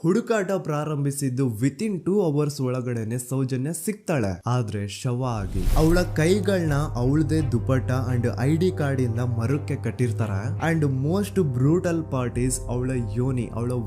ಹುಡುಕಾಟ ಪ್ರಾರಂಭಿಸಿದ್ದು within 2 hours ಒಳಗಡೆನೆ ಸೌಜನ್ಯ ಸಿಗ್ತಾಳೆ. ಆದ್ರೆ ಶವ ಆಗಿ ಅವಳ ಕೈಗಳನ್ನ ಅವಳದೇ ದುಪಟ್ಟ ಅಂಡ್ ID ಕಾರ್ಡ್ ಇಂದ ಮರಕ್ಕೆ ಕಟ್ಟಿರ್ತಾರೆ. And most brutal part is ಅವಳ ಯೋನಿ, ಅವಳ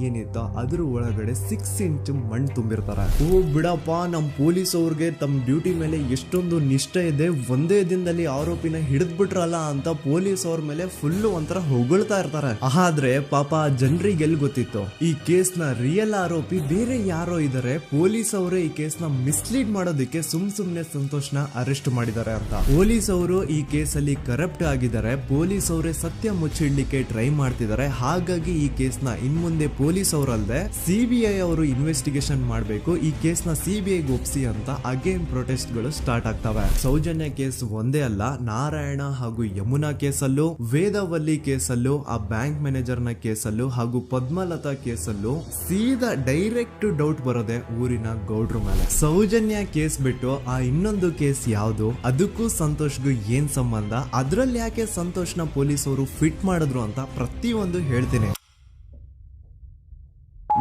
ಏನಿತ್ತು ಅದ್ರ ಒಳಗಡೆ 6 ಇಂಚ್ ಮಣ್ಣು ತುಂಬಿರ್ತಾರೆ. ಓ ಬಿಡಪ್ಪ, ನಮ್ ಪೊಲೀಸ್ ಅವ್ರಿಗೆ ತಮ್ಮ ಡ್ಯೂಟಿ ಮೇಲೆ ಎಷ್ಟೊಂದು ನಿಷ್ಠೆ ಇದೆ, ಒಂದೇ ದಿನದಲ್ಲಿ ಆರೋಪಿನ ಹಿಡಿದ್ ಬಿಟ್ರಲ್ಲ ಅಂತ ಪೊಲೀಸ್ ಅವ್ರ ಮೇಲೆ ಫುಲ್ ಒಂಥರ ಹೊಗಳ್ತಾ ಇರ್ತಾರೆ. ಆದ್ರೆ ಪಾಪ ಜನರಿಗೆ ಎಲ್ಲಿ ಗೊತ್ತಿತ್ತು ಈ ಕೇಸ್ ನ ರಿಯಲ್ ಆರೋಪಿ ಬೇರೆ ಯಾರೋ ಇದಾರೆ, ಪೊಲೀಸ್ ಅವರೇ ಈ ಕೇಸ್ ನ ಮಿಸ್ಲೀಡ್ ಮಾಡೋದಕ್ಕೆ ಸುಮ್ನೆ ಸಂತೋಷ್ನ ಅರೆಸ್ಟ್ ಮಾಡಿದ್ದಾರೆ ಅಂತ. ಪೊಲೀಸ್ ಅವರು ಈ ಕೇಸ್ ಅಲ್ಲಿ ಕರಪ್ಟ್ ಆಗಿದ್ದಾರೆ, ಪೊಲೀಸ್ ಅವರೇ ಸತ್ಯ ಮುಚ್ಚಿಡ್ಲಿಕ್ಕೆ ಟ್ರೈ ಮಾಡ್ತಿದ್ದಾರೆ. ಹಾಗಾಗಿ ಈ ಕೇಸ್ ನ ಇನ್ಮುಂದೆ ಪೊಲೀಸ್ ಅವರಲ್ಲದೆ CBI ಅವರು ಇನ್ವೆಸ್ಟಿಗೇಷನ್ ಮಾಡಬೇಕು, ಈ ಕೇಸ್ ನ CBI ಒಪ್ಸಿ ಅಂತ ಅಗೇನ್ ಪ್ರೊಟೆಸ್ಟ್ ಗಳು ಸ್ಟಾರ್ಟ್ ಆಗ್ತವೆ. ಸೌಜನ್ಯ ಕೇಸ್ ಒಂದೇ ಅಲ್ಲ, ನಾರಾಯಣ ಹಾಗೂ ಯಮುನಾ ಕೇಸಲ್ಲೂ, ವೇದವಲ್ಲಿ ಕೇಸಲ್ಲೂ, ಆ ಬ್ಯಾಂಕ್ ಮ್ಯಾನೇಜರ್ ನ ಕೇಸಲ್ಲೂ ಹಾಗೂ ಪದ್ಮಲತಾ ಕೇಸಲ್ಲೂ ಸೀದಾ ಡೈರೆಕ್ಟ್ ಡೌಟ್ ಬರೋದೆ ಊರಿನ ಗೌಡ್ರ ಮೇಲೆ. ಸೌಜನ್ಯ ಕೇಸ್ ಬಿಟ್ಟು ಆ ಇನ್ನೊಂದು ಕೇಸ್ ಯಾವುದು, ಅದಕ್ಕೂ ಸಂತೋಷ್ಗೂ ಏನ್ ಸಂಬಂಧ, ಅದ್ರಲ್ಲಿ ಯಾಕೆ ಸಂತೋಷ್ನ ಪೊಲೀಸ್ ಅವರು ಫಿಟ್ ಮಾಡಿದ್ರು ಅಂತ ಪ್ರತಿಯೊಂದು ಹೇಳ್ತೀನಿ.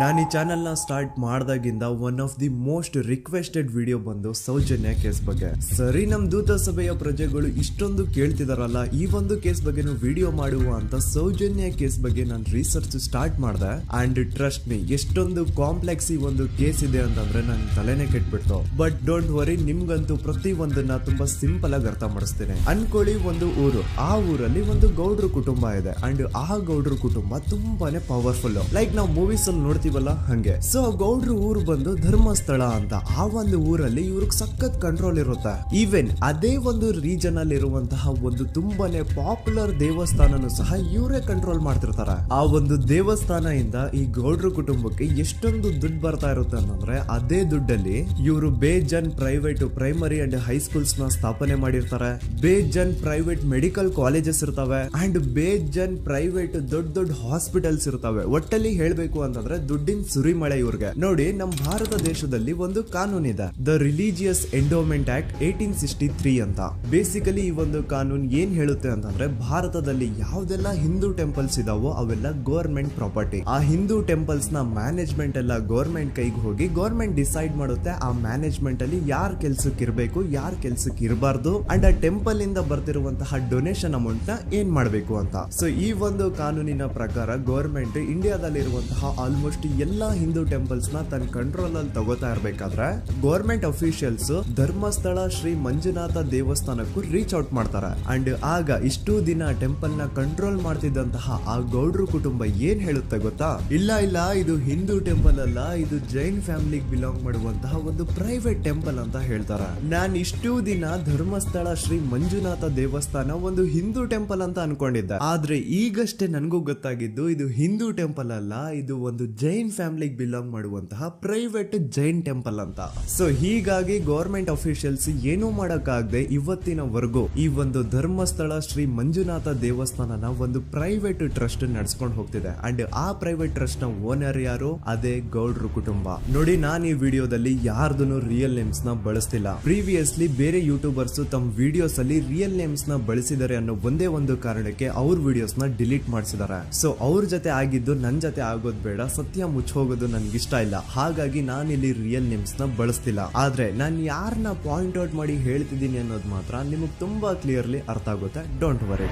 ನಾನು ಈ ಚಾನೆಲ್ ನ ಸ್ಟಾರ್ಟ್ ಮಾಡ್ದಾಗಿಂದ one of the most requested video ಬಂದು ಸೌಜನ್ಯ ಕೇಸ್ ಬಗ್ಗೆ. ಸರಿ, ನಮ್ ದೂತ ಸಭೆಯ ಪ್ರಜೆಗಳು ಇಷ್ಟೊಂದು ಕೇಳ್ತಿದಾರಲ್ಲ, ಈ ಒಂದು ಕೇಸ್ ಬಗ್ಗೆ ವಿಡಿಯೋ ಮಾಡುವ ಅಂತ ಸೌಜನ್ಯ ಕೇಸ್ ಬಗ್ಗೆ ನಾನು ರಿಸರ್ಚ್ ಸ್ಟಾರ್ಟ್ ಮಾಡಿದೆ. ಅಂಡ್ ಟ್ರಸ್ಟ್ ಮೀ, ಎಷ್ಟೊಂದು ಕಾಂಪ್ಲೆಕ್ಸ್ ಈ ಒಂದು ಕೇಸ್ ಇದೆ ಅಂತಂದ್ರೆ ನನ್ ತಲೆನೇ ಕೆಟ್ಬಿಡ್ತು. ಬಟ್ ಡೋಂಟ್ ವರಿ, ನಿಮ್ಗಂತೂ ಪ್ರತಿ ಒಂದನ್ನ ತುಂಬಾ ಸಿಂಪಲ್ ಆಗಿ ಅರ್ಥ ಮಾಡಿಸ್ತೇನೆ. ಅನ್ಕೊಳ್ಳಿ, ಒಂದು ಊರು, ಆ ಊರಲ್ಲಿ ಒಂದು ಗೌಡ್ರ ಕುಟುಂಬ ಇದೆ. ಅಂಡ್ ಆ ಗೌಡ್ರ ಕುಟುಂಬ ತುಂಬಾನೇ ಪವರ್ಫುಲ್, ಲೈಕ್ ನಾವು ಮೂವೀಸ್ ಅಲ್ಲಿ ನೋಡ್ತೀವಿ ಹಂಗೆ. ಸೊ ಗೌಡ್ರು ಊರು ಬಂದು ಧರ್ಮಸ್ಥಳ ಅಂತ. ಆ ಒಂದು ಊರಲ್ಲಿ ಇವ್ರಿಗೆ ಸಖತ್ ಕಂಟ್ರೋಲ್ ಇರುತ್ತೆ. ಈವನ್ ಅದೇ ಒಂದು ರೀಜನ್ ಅಲ್ಲಿ ಇರುವಂತಹ ಒಂದು ತುಂಬಾನೇ ಪಾಪ್ಯುಲರ್ ದೇವಸ್ಥಾನನು ಸಹ ಇವರೇ ಕಂಟ್ರೋಲ್ ಮಾಡ್ತಿರ್ತಾರೆ. ಆ ಒಂದು ದೇವಸ್ಥಾನ ಇಂದ ಈ ಗೌಡ್ರ ಕುಟುಂಬಕ್ಕೆ ಎಷ್ಟೊಂದು ದುಡ್ಡು ಬರ್ತಾ ಇರುತ್ತೆ ಅಂತಂದ್ರೆ, ಅದೇ ದುಡ್ಡಲ್ಲಿ ಇವರು ಬೇಜನ್ ಪ್ರೈವೇಟ್ ಪ್ರೈಮರಿ ಅಂಡ್ ಹೈಸ್ಕೂಲ್ಸ್ ನ ಸ್ಥಾಪನೆ ಮಾಡಿರ್ತಾರೆ, ಬೇಜನ್ ಪ್ರೈವೇಟ್ ಮೆಡಿಕಲ್ ಕಾಲೇಜಸ್ ಇರ್ತವೆ, ಅಂಡ್ ಬೇಜನ್ ಪ್ರೈವೇಟ್ ದೊಡ್ಡ ಹಾಸ್ಪಿಟಲ್ಸ್ ಇರ್ತವೆ. ಒಟ್ಟಲ್ಲಿ ಹೇಳ್ಬೇಕು ಅಂತಂದ್ರೆ ದುಡ್ಡಿನ ಸುರಿಮಳೆ ಇವ್ರಿಗೆ. ನೋಡಿ, ನಮ್ಮ ಭಾರತ ದೇಶದಲ್ಲಿ ಒಂದು ಕಾನೂನಿದೆ, ದ ರಿಲಿಜಿಯಸ್ ಎಂಡೋಮೆಂಟ್ ಆಕ್ಟ್ 1863 ಅಂತ. ಬೇಸಿಕಲಿ ಈ ಒಂದು ಕಾನೂನು ಏನ್ ಹೇಳುತ್ತೆ ಅಂತಂದ್ರೆ, ಭಾರತದಲ್ಲಿ ಯಾವ್ದೆಲ್ಲ ಹಿಂದೂ ಟೆಂಪಲ್ಸ್ ಇದಾವೋ ಅವೆಲ್ಲ ಗವರ್ಮೆಂಟ್ ಪ್ರಾಪರ್ಟಿ. ಆ ಹಿಂದೂ ಟೆಂಪಲ್ಸ್ ನ ಮ್ಯಾನೇಜ್ಮೆಂಟ್ ಎಲ್ಲ ಗವರ್ಮೆಂಟ್ ಕೈಗೆ ಹೋಗಿ ಗವರ್ಮೆಂಟ್ ಡಿಸೈಡ್ ಮಾಡುತ್ತೆ ಆ ಮ್ಯಾನೇಜ್ಮೆಂಟ್ ಅಲ್ಲಿ ಯಾರ್ ಕೆಲ್ಸಕ್ಕೆ ಇರಬೇಕು, ಯಾರ್ ಕೆಲ್ಸಕ್ಕೆ ಇರಬಾರ್ದು, ಅಂಡ್ ಆ ಟೆಂಪಲ್ ಇಂದ ಬರ್ತಿರುವಂತಹ ಡೊನೇಷನ್ ಅಮೌಂಟ್ ನ ಏನ್ ಮಾಡಬೇಕು ಅಂತ. ಸೊ ಈ ಒಂದು ಕಾನೂನಿನ ಪ್ರಕಾರ ಗವರ್ಮೆಂಟ್ ಇಂಡಿಯಾದಲ್ಲಿ ಇರುವಂತಹ ಆಲ್ಮೋಸ್ಟ್ ಎಲ್ಲಾ ಹಿಂದೂ ಟೆಂಪಲ್ಸ್ ನ ತನ್ನ ಕಂಟ್ರೋಲ್ ಅಲ್ಲಿ ತಗೋತಾ ಇರ್ಬೇಕಾದ್ರೆ ಗವರ್ಮೆಂಟ್ ಅಫಿಷಿಯಲ್ಸ್ ಧರ್ಮಸ್ಥಳ ಶ್ರೀ ಮಂಜುನಾಥ ದೇವಸ್ಥಾನಕ್ಕೂ ರೀಚ್ ಔಟ್ ಮಾಡ್ತಾರೆ. ಅಂಡ್ ಆಗ ಇಷ್ಟು ದಿನ ಟೆಂಪಲ್ ನ ಕಂಟ್ರೋಲ್ ಮಾಡ್ತಿದ್ದಂತಹ ಆ ಗೌಡ್ರ ಕುಟುಂಬ ಏನ್ ಹೇಳುತ್ತೆ ಗೊತ್ತಾ, ಇಲ್ಲ ಇದು ಹಿಂದೂ ಟೆಂಪಲ್ ಅಲ್ಲ, ಇದು ಜೈನ್ ಫ್ಯಾಮಿಲಿಗೆ ಬಿಲಾಂಗ್ ಮಾಡುವಂತಹ ಒಂದು ಪ್ರೈವೇಟ್ ಟೆಂಪಲ್ ಅಂತ ಹೇಳ್ತಾರೆ. ನಾನು ಇಷ್ಟು ದಿನ ಧರ್ಮಸ್ಥಳ ಶ್ರೀ ಮಂಜುನಾಥ ದೇವಸ್ಥಾನ ಒಂದು ಹಿಂದೂ ಟೆಂಪಲ್ ಅಂತ ಅನ್ಕೊಂಡಿದ್ದೆ. ಆದ್ರೆ ಈಗಷ್ಟೇ ನನಗೂ ಗೊತ್ತಾಗಿದ್ದು ಇದು ಹಿಂದೂ ಟೆಂಪಲ್ ಅಲ್ಲ, ಇದು ಒಂದು ಜೈನ್ ಫ್ಯಾಮಿಲಿಗೆ ಬಿಲಾಂಗ್ ಮಾಡುವಂತಹ ಪ್ರೈವೇಟ್ ಜೈನ್ ಟೆಂಪಲ್ ಅಂತ. ಸೊ ಹೀಗಾಗಿ ಗವರ್ಮೆಂಟ್ ಅಫಿಷಿಯಲ್ಸ್ ಏನೂ ಮಾಡಕ್ಕಾಗದೆ ಇವತ್ತಿನವರೆಗೂ ಈ ಒಂದು ಧರ್ಮಸ್ಥಳ ಶ್ರೀ ಮಂಜುನಾಥ ದೇವಸ್ಥಾನನ ಒಂದು ಪ್ರೈವೇಟ್ ಟ್ರಸ್ಟ್ ನಡೆಸ್ಕೊಂಡು ಹೋಗ್ತಿದೆ. ಅಂಡ್ ಆ ಪ್ರೈವೇಟ್ ಟ್ರಸ್ಟ್ ನ ಓನರ್ ಯಾರು, ಅದೇ ಗೌಡ್ರ ಕುಟುಂಬ. ನೋಡಿ, ನಾನು ಈ ವಿಡಿಯೋದಲ್ಲಿ ಯಾರ್ದು ರಿಯಲ್ ನೇಮ್ಸ್ ನ ಬಳಸ್ತಿಲ್ಲ. ಪ್ರೀವಿಯಸ್ಲಿ ಬೇರೆ ಯೂಟ್ಯೂಬರ್ಸ್ ತಮ್ಮ ವಿಡಿಯೋಸ್ ಅಲ್ಲಿ ರಿಯಲ್ ನೇಮ್ಸ್ ನ ಬಳಸಿದ್ದಾರೆ ಅನ್ನೋ ಒಂದೇ ಒಂದು ಕಾರಣಕ್ಕೆ ಅವ್ರ ವಿಡಿಯೋಸ್ ನ ಡಿಲೀಟ್ ಮಾಡಿಸಿದ್ದಾರೆ. ಸೊ ಅವ್ರ ಜೊತೆ ಆಗಿದ್ದು ನನ್ ಜೊತೆ ಆಗೋದ್ ಬೇಡ, ಸತ್ಯ ಮುಚ್ಚ ಹೋಗೋದು ನನ್ಗೆ ಇಷ್ಟ ಇಲ್ಲ. ಹಾಗಾಗಿ ನಾನು ಇಲ್ಲಿ ರಿಯಲ್ ನೇಮ್ಸ್ ನ ಬಳಸ್ತಿಲ್ಲ. ಆದ್ರೆ ನಾನು ಯಾರನ್ನ ಪಾಯಿಂಟ್ ಔಟ್ ಮಾಡಿ ಹೇಳ್ತಿದ್ದೀನಿ ಅನ್ನೋದು ಮಾತ್ರ ನಿಮಗೆ ತುಂಬಾ ಕ್ಲಿಯರ್ಲಿ ಅರ್ಥ ಆಗುತ್ತೆ. Don't worry.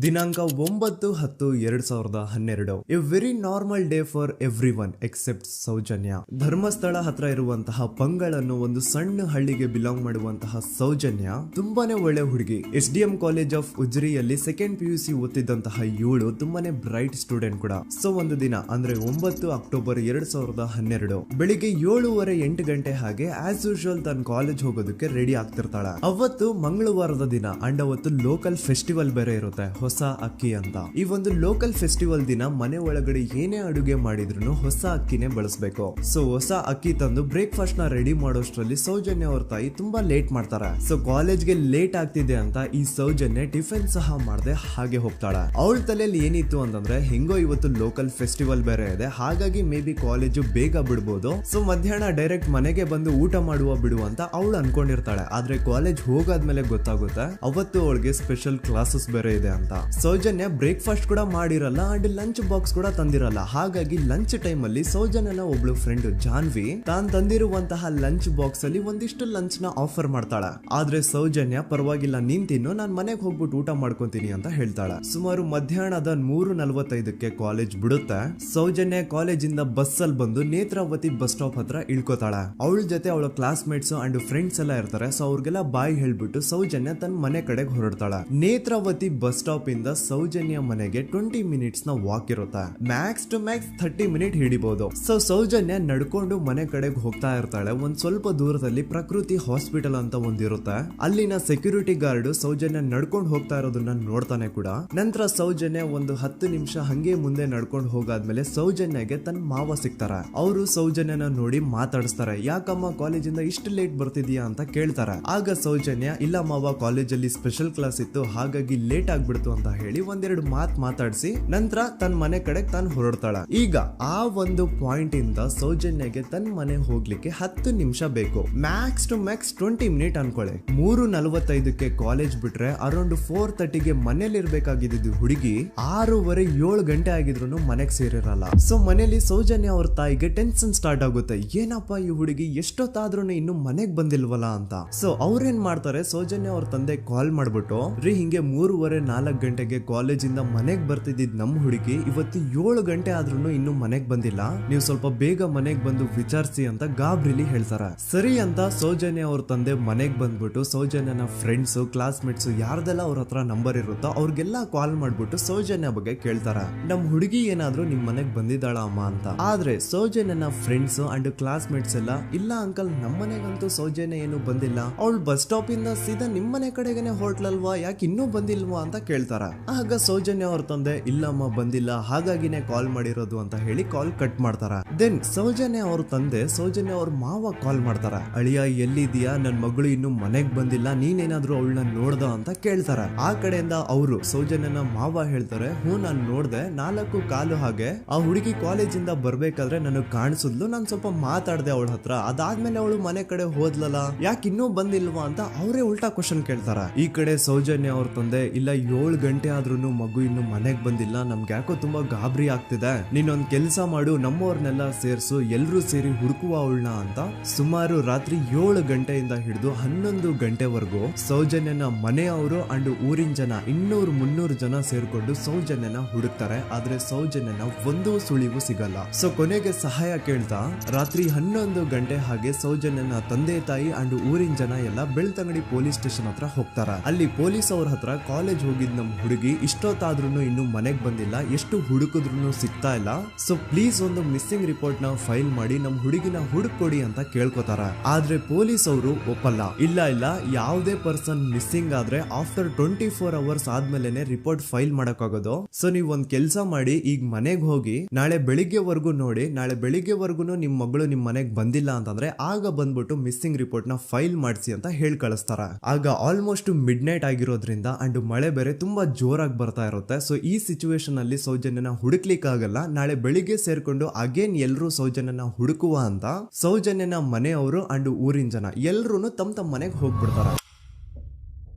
ದಿನಾಂಕ 9/10/2012. A very normal day for everyone except Soujanya. Dharmasthala ಹತ್ರ ಇರುವಂತಹ ಪಂಗಳ್ ಅನ್ನೋ ಒಂದು ಸಣ್ಣ ಹಳ್ಳಿಗೆ ಬಿಲಾಂಗ್ ಮಾಡುವಂತಹ ಸೌಜನ್ಯ ತುಂಬಾನೇ ಒಳ್ಳೆ ಹುಡುಗಿ. SDM ಕಾಲೇಜ್ ಆಫ್ ಉಜ್ರಿಯಲ್ಲಿ 2nd PUC ಓದ್ತಿದ್ದಂತಹ ಇವಳು ತುಂಬಾನೇ ಬ್ರೈಟ್ ಸ್ಟೂಡೆಂಟ್ ಕೂಡ. ಸೊ ಒಂದು ದಿನ ಅಂದ್ರೆ 9 ಅಕ್ಟೋಬರ್ 2012 ಬೆಳಿಗ್ಗೆ 7:30-8 ಗಂಟೆ ಹಾಗೆ ಆಸ್ ಯೂಶುವಲ್ ತನ್ನ ಕಾಲೇಜ್ ಹೋಗೋದಕ್ಕೆ ರೆಡಿ ಆಗ್ತಿರ್ತಾಳೆ. ಅವತ್ತು ಮಂಗಳವಾರದ ದಿನ ಅಂಡ್ ಅವತ್ತು ಲೋಕಲ್ ಫೆಸ್ಟಿವಲ್ ಬೇರೆ ಇರುತ್ತೆ, ಹೊಸ ಅಕ್ಕಿ ಅಂತ. ಈ ಒಂದು ಲೋಕಲ್ ಫೆಸ್ಟಿವಲ್ ದಿನ ಮನೆ ಒಳಗಡೆ ಏನೇ ಅಡುಗೆ ಮಾಡಿದ್ರು ಹೊಸ ಅಕ್ಕಿನೇ ಬಳಸಬೇಕು. ಸೊ ಹೊಸ ಅಕ್ಕಿ ತಂದು ಬ್ರೇಕ್ಫಾಸ್ಟ್ ನ ರೆಡಿ ಮಾಡೋಷ್ಟ್ರಲ್ಲಿ ಸೌಜನ್ಯ ಅವ್ರ ತಾಯಿ ತುಂಬಾ ಲೇಟ್ ಮಾಡ್ತಾರೆ. ಸೊ ಕಾಲೇಜ್ಗೆ ಲೇಟ್ ಆಗ್ತಿದೆ ಅಂತ ಈ ಸೌಜನ್ಯ ಟಿಫಿನ್ ಸಹ ಮಾಡದೆ ಹಾಗೆ ಹೋಗ್ತಾಳೆ. ಅವಳ ತಲೆಯಲ್ಲಿ ಏನಿತ್ತು ಅಂತಂದ್ರೆ, ಹೆಂಗೋ ಇವತ್ತು ಲೋಕಲ್ ಫೆಸ್ಟಿವಲ್ ಬೇರೆ ಇದೆ, ಹಾಗಾಗಿ ಮೇ ಬಿ ಕಾಲೇಜು ಬೇಗ ಬಿಡ್ಬೋದು, ಸೊ ಮಧ್ಯಾಹ್ನ ಡೈರೆಕ್ಟ್ ಮನೆಗೆ ಬಂದು ಊಟ ಮಾಡುವ ಬಿಡು ಅಂತ ಅವಳು ಅನ್ಕೊಂಡಿರ್ತಾಳೆ. ಆದ್ರೆ ಕಾಲೇಜ್ ಹೋಗಾದ್ಮೇಲೆ ಗೊತ್ತಾಗುತ್ತೆ ಅವತ್ತು ಅವಳಿಗೆ ಸ್ಪೆಷಲ್ ಕ್ಲಾಸಸ್ ಬೇರೆ ಇದೆ ಅಂತ. ಸೌಜನ್ಯ ಬ್ರೇಕ್ಫಾಸ್ಟ್ ಕೂಡ ಮಾಡಿರಲ್ಲ ಅಂಡ್ ಲಂಚ್ ಬಾಕ್ಸ್ ಕೂಡ ತಂದಿರಲ್ಲ. ಹಾಗಾಗಿ ಲಂಚ್ ಟೈಮ್ ಅಲ್ಲಿ ಸೌಜನ್ಯನ ಒಬ್ಳು ಫ್ರೆಂಡ್ ಜಾನ್ವಿ ತಾನ್ ತಂದಿರುವಂತಹ ಲಂಚ್ ಬಾಕ್ಸ್ ಅಲ್ಲಿ ಒಂದಿಷ್ಟು ಲಂಚ್ ನ ಆಫರ್ ಮಾಡ್ತಾಳ. ಆದ್ರೆ ಸೌಜನ್ಯ ಪರವಾಗಿಲ್ಲ ನೀನ್ ತಿನ್ನು, ನಾನ್ ಮನೆಗೆ ಹೋಗ್ಬಿಟ್ಟು ಊಟ ಮಾಡ್ಕೊಂತೀನಿ ಅಂತ ಹೇಳ್ತಾಳ. ಸುಮಾರು ಮಧ್ಯಾಹ್ನದ 3:45ಕ್ಕೆ ಕಾಲೇಜ್ ಬಿಡುತ್ತೆ. ಸೌಜನ್ಯ ಕಾಲೇಜ್ ಇಂದ ಬಸ್ ಅಲ್ಲಿ ಬಂದು ನೇತ್ರಾವತಿ ಬಸ್ ಸ್ಟಾಪ್ ಹತ್ರ ಇಳ್ಕೋತಾಳ. ಅವಳ ಜೊತೆ ಅವಳ ಕ್ಲಾಸ್ ಮೇಟ್ಸ್ ಅಂಡ್ ಫ್ರೆಂಡ್ಸ್ ಎಲ್ಲ ಇರ್ತಾರೆ. ಸೊ ಅವ್ರಿಗೆಲ್ಲ ಬಾಯ್ ಹೇಳ್ಬಿಟ್ಟು ಸೌಜನ್ಯ ತನ್ನ ಮನೆ ಕಡೆಗೆ ಹೊರಡ್ತಾಳ. ನೇತ್ರಾವತಿ ಬಸ್ ಸ್ಟಾಪ್ ಇಂದ ಸೌಜನ್ಯ ಮನೆಗೆ 20 ಮಿನಿಟ್ಸ್ ನ ವಾಕ್ ಇರುತ್ತೆ. ಮ್ಯಾಕ್ಸ್ ಟು ಮ್ಯಾಕ್ಸ್ 30 ಮಿನಿಟ್ ಹಿಡಿಬಹುದು. ಸೊ ಸೌಜನ್ಯ ನಡ್ಕೊಂಡು ಮನೆ ಕಡೆಗೆ ಹೋಗ್ತಾ ಇರ್ತಾಳೆ. ಒಂದ್ ಸ್ವಲ್ಪ ದೂರದಲ್ಲಿ ಪ್ರಕೃತಿ ಹಾಸ್ಪಿಟಲ್ ಅಂತ ಒಂದಿರುತ್ತೆ. ಅಲ್ಲಿನ ಸೆಕ್ಯೂರಿಟಿ ಗಾರ್ಡ್ ಸೌಜನ್ಯ ನಡ್ಕೊಂಡು ಹೋಗ್ತಾ ಇರೋದನ್ನ ನೋಡ್ತಾನೆ ಕೂಡ. ನಂತರ ಸೌಜನ್ಯ ಒಂದು 10 ನಿಮಿಷ ಹಂಗೆ ಮುಂದೆ ನಡ್ಕೊಂಡು ಹೋಗಾದ್ಮೇಲೆ ಸೌಜನ್ಯಗೆ ತನ್ನ ಮಾವ ಸಿಗ್ತಾರ. ಅವರು ಸೌಜನ್ಯನ ನೋಡಿ ಮಾತಾಡಿಸ್ತಾರೆ. ಯಾಕಮ್ಮ ಕಾಲೇಜಿಂದ ಇಷ್ಟು ಲೇಟ್ ಬರ್ತಿದ್ಯಾ ಅಂತ ಕೇಳ್ತಾರೆ. ಆಗ ಸೌಜನ್ಯ ಇಲ್ಲ ಮಾವ, ಕಾಲೇಜಲ್ಲಿ ಸ್ಪೆಷಲ್ ಕ್ಲಾಸ್ ಇತ್ತು ಹಾಗಾಗಿ ಲೇಟ್ ಆಗ್ಬಿಡ್ತು ಅಂತ ಹೇಳಿ ಒಂದೆರಡು ಮಾತಾಡಿಸಿ ನಂತರ ತನ್ನ ಮನೆ ಕಡೆ ತಾನು ಹೊರಡ್ತಾಳ. ಈಗ ಆ ಒಂದು ಪಾಯಿಂಟ್ ಇಂದ ಸೌಜನ್ಯಗೆ ತನ್ನ ಮನೆ ಹೋಗ್ಲಿಕ್ಕೆ 10 ನಿಮಿಷ ಬೇಕು. ಮ್ಯಾಕ್ಸ್ ಟು ಮ್ಯಾಕ್ಸ್ 20 ಮಿನಿಟ್ ಅನ್ಕೊಳ್ಳಿ. 3:45ಕ್ಕೆ ಕಾಲೇಜ್ ಬಿಟ್ರೆ ಅರೌಂಡ್ 4:30ಗೆ ಮನೇಲಿ ಇರ್ಬೇಕಾಗಿದ್ದು ಹುಡುಗಿ 6:30-7 ಗಂಟೆ ಆಗಿದ್ರು ಮನೆಗೆ ಸೇರಿರಲ್ಲ. ಸೊ ಮನೇಲಿ ಸೌಜನ್ಯ ಅವ್ರ ತಾಯಿಗೆ ಟೆನ್ಷನ್ ಸ್ಟಾರ್ಟ್ ಆಗುತ್ತೆ. ಏನಪ್ಪಾ ಈ ಹುಡುಗಿ ಎಷ್ಟೊತ್ತಾದ್ರೂ ಇನ್ನು ಮನೆಗ್ ಬಂದಿಲ್ವಲ್ಲ ಅಂತ. ಸೊ ಅವ್ರೇನ್ ಮಾಡ್ತಾರೆ, ಸೌಜನ್ಯ ಅವ್ರ ತಂದೆ ಕಾಲ್ ಮಾಡ್ಬಿಟ್ಟು ರೀ ಹಿಂಗೆ 3:30-4 ಗಂಟೆಗೆ ಕಾಲೇಜ್ ಇಂದ ಮನೆಗ್ ಬರ್ತಿದ್ದಿದ್ ನಮ್ ಹುಡುಗಿ ಇವತ್ತು 7 ಗಂಟೆ ಆದ್ರೂ ಇನ್ನು ಮನೆಗ್ ಬಂದಿಲ್ಲ, ನೀವು ಸ್ವಲ್ಪ ಬೇಗ ಮನೆಗ್ ಬಂದು ವಿಚಾರಿಸಿ ಅಂತ ಗಾಬ್ರಿಲಿ ಹೇಳ್ತಾರ. ಸರಿ ಅಂತ ಸೌಜನ್ಯ ಅವ್ರ ತಂದೆ ಮನೆಗ್ ಬಂದ್ಬಿಟ್ಟು ಸೌಜನ್ಯನ ಫ್ರೆಂಡ್ಸ್ ಕ್ಲಾಸ್ ಮೇಟ್ಸ್ ಯಾರ್ದೆಲ್ಲ ಅವ್ರ ಹತ್ರ ನಂಬರ್ ಇರುತ್ತೋ ಅವ್ರಿಗೆಲ್ಲ ಕಾಲ್ ಮಾಡ್ಬಿಟ್ಟು ಸೌಜನ್ಯ ಬಗ್ಗೆ ಕೇಳ್ತಾರ. ನಮ್ ಹುಡುಗಿ ಏನಾದ್ರೂ ನಿಮ್ ಮನೆಗ್ ಬಂದಿದ್ದಾಳ ಅಮ್ಮ ಅಂತ. ಆದ್ರೆ ಸೌಜನ್ಯನ ಫ್ರೆಂಡ್ಸ್ ಅಂಡ್ ಕ್ಲಾಸ್ ಮೇಟ್ಸ್ ಎಲ್ಲ ಇಲ್ಲ ಅಂಕಲ್ ನಮ್ ಮನೆಗಂತೂ ಸೌಜನ್ಯ ಏನು ಬಂದಿಲ್ಲ, ಅವಳು ಬಸ್ ಸ್ಟಾಪ್ ಇಂದ ಸೀದಾ ನಿಮ್ ಮನೆ ಕಡೆಗೇನೆ ಹೊರಟ್ಲಲ್ವಾ, ಯಾಕೆ ಇನ್ನೂ ಬಂದಿಲ್ವಾ ಅಂತ ಕೇಳ್ತಾರ. ಆಗ ಸೌಜನ್ಯ ಅವ್ರ ತಂದೆ ಇಲ್ಲಮ್ಮ ಬಂದಿಲ್ಲ ಹಾಗಾಗಿನೇ ಕಾಲ್ ಮಾಡಿರೋದು ಅಂತ ಹೇಳಿ ಕಾಲ್ ಕಟ್ ಮಾಡ್ತಾರ. ದೆನ್ ಸೌಜನ್ಯ ಅವ್ರ ತಂದೆ ಸೌಜನ್ಯ ಅವ್ರ ಮಾವ ಕಾಲ್ ಮಾಡ್ತಾರ. ಅಳಿಯ ಎಲ್ಲಿದ್ಯಾ, ನನ್ ಮಗಳು ಇನ್ನು ಮನೆಗ್ ಬಂದಿಲ್ಲ, ನೀನೇನಾದ್ರೂ ಅವಳನ್ನ ನೋಡ್ದ ಅಂತ ಕೇಳ್ತಾರ. ಆ ಕಡೆಯಿಂದ ಅವರು ಸೌಜನ್ಯನ ಮಾವ ಹೇಳ್ತಾರೆ, ಹ್ಞೂ ನಾನ್ ನೋಡ್ದೆ, 4 ಕಾಲು ಹಾಗೆ ಆ ಹುಡುಗಿ ಕಾಲೇಜ್ ಇಂದ ಬರ್ಬೇಕಾದ್ರೆ ನನಗ್ ಕಾಣಿಸಿದ್ಲು, ನಾನ್ ಸ್ವಲ್ಪ ಮಾತಾಡ್ದೆ ಅವಳ ಹತ್ರ, ಅದಾದ್ಮೇಲೆ ಅವಳು ಮನೆ ಕಡೆ ಹೋದ್ಲಲ್ಲ, ಯಾಕೆ ಇನ್ನೂ ಬಂದಿಲ್ವಾ ಅಂತ ಅವರೇ ಉಲ್ಟಾ ಕ್ವಶನ್ ಕೇಳ್ತಾರ. ಈ ಕಡೆ ಸೌಜನ್ಯ ಅವ್ರ ತಂದೆ ಇಲ್ಲ 7 ಗಂಟೆ ಆದ್ರೂ ಮಗು ಇನ್ನು ಮನೆಗ್ ಬಂದಿಲ್ಲ, ನಮ್ಗೆ ಯಾಕೋ ತುಂಬಾ ಗಾಬರಿ ಆಗ್ತಿದೆ, ನೀನೊಂದ್ ಕೆಲ್ಸ ಮಾಡು ನಮ್ಮವ್ರನ್ನೆಲ್ಲ ಸೇರ್ಸು ಎಲ್ರೂ ಸೇರಿ ಹುಡುಕುವ ಅವಳನ್ನ ಅಂತ ಸುಮಾರು ರಾತ್ರಿ 7 ಗಂಟೆಯಿಂದ ಹಿಡಿದು 11 ಗಂಟೆವರೆಗೂ ಸೌಜನ್ಯನ ಮನೆಯವರು ಅಂಡ್ ಊರಿನ ಜನ 200-300 ಜನ ಸೇರ್ಕೊಂಡು ಸೌಜನ್ಯನ ಹುಡುಕ್ತಾರೆ. ಆದ್ರೆ ಸೌಜನ್ಯನ ಒಂದು ಸುಳಿವು ಸಿಗಲ್ಲ. ಸೊ ಕೊನೆಗೆ ಸಹಾಯ ಕೇಳ್ತಾ ರಾತ್ರಿ 11 ಗಂಟೆ ಹಾಗೆ ಸೌಜನ್ಯನ ತಂದೆ ತಾಯಿ ಅಂಡ್ ಊರಿನ ಜನ ಎಲ್ಲ ಬೆಳ್ತಂಗಡಿ ಪೊಲೀಸ್ ಸ್ಟೇಷನ್ ಹತ್ರ ಹೋಗ್ತಾರ. ಅಲ್ಲಿ ಪೊಲೀಸ್ ಅವ್ರ ಹತ್ರ ಕಾಲೇಜ್ ಹೋಗಿದ್ ನಮ್ ಹುಡುಗಿ ಇಷ್ಟೊತ್ತಾದ್ರೂ ಇನ್ನು ಮನೆಗ್ ಬಂದಿಲ್ಲ, ಎಷ್ಟು ಹುಡುಕಿದ್ರು ಸಿಗ್ತಾ ಇಲ್ಲ, ಸೊ ಪ್ಲೀಸ್ ಒಂದು ಮಿಸ್ಸಿಂಗ್ ರಿಪೋರ್ಟ್ ನ ಫೈಲ್ ಮಾಡಿ ನಮ್ ಹುಡುಗಿನ ಹುಡುಕೊಡಿ ಅಂತ ಕೇಳ್ಕೊತಾರ. ಆದ್ರೆ ಪೊಲೀಸ್ ಅವರು ಒಪ್ಪಲ್ಲ. ಇಲ್ಲ ಯಾವುದೇ ಪರ್ಸನ್ ಮಿಸ್ಸಿಂಗ್ ಆದ್ರೆ ಆಫ್ಟರ್ 24 ಅವರ್ಸ್ ಆದ್ಮೇಲೆ ರಿಪೋರ್ಟ್ ಫೈಲ್ ಮಾಡಕ್ಕಾಗೋದು. ಸೊ ನೀವ್ ಒಂದ್ ಕೆಲ್ಸ ಮಾಡಿ, ಈಗ ಮನೆಗ್ ಹೋಗಿ ನಾಳೆ ಬೆಳಿಗ್ಗೆವರೆಗೂ ನೋಡಿ, ನಾಳೆ ಬೆಳಿಗ್ಗೆವರೆಗೂ ನಿಮ್ ಮಗಳು ನಿಮ್ ಮನೆಗ್ ಬಂದಿಲ್ಲ ಅಂತಂದ್ರೆ ಆಗ ಬಂದ್ಬಿಟ್ಟು ಮಿಸ್ಸಿಂಗ್ ರಿಪೋರ್ಟ್ ನ ಫೈಲ್ ಮಾಡಿಸಿ ಅಂತ ಹೇಳಿ ಕಳಿಸ್ತಾರ. ಆಗ ಆಲ್ಮೋಸ್ಟ್ ಮಿಡ್ ನೈಟ್ ಆಗಿರೋದ್ರಿಂದ ಅಂಡ್ ಮಳೆ ಬೇರೆ ತುಂಬಾ ಜೋರಾಗಿ ಬರ್ತಾ ಇರುತ್ತೆ. ಸೊ ಈ ಸಿಚುವೇಶನ್ ಅಲ್ಲಿ ಸೌಜನ್ಯನ ಹುಡುಕ್ಲಿಕ್ಕೆ ಆಗಲ್ಲ. ನಾಳೆ ಬೆಳಿಗ್ಗೆ ಸೇರ್ಕೊಂಡು ಅಗೇನ್ ಎಲ್ರು ಸೌಜನ್ಯನ ಹುಡುಕುವ ಅಂತ ಸೌಜನ್ಯನ ಮನೆಯವರು ಅಂಡ್ ಊರಿನ ಜನ ಎಲ್ರು ತಮ್ಮ ಮನೆಗೆ ಹೋಗ್ಬಿಡ್ತಾರ.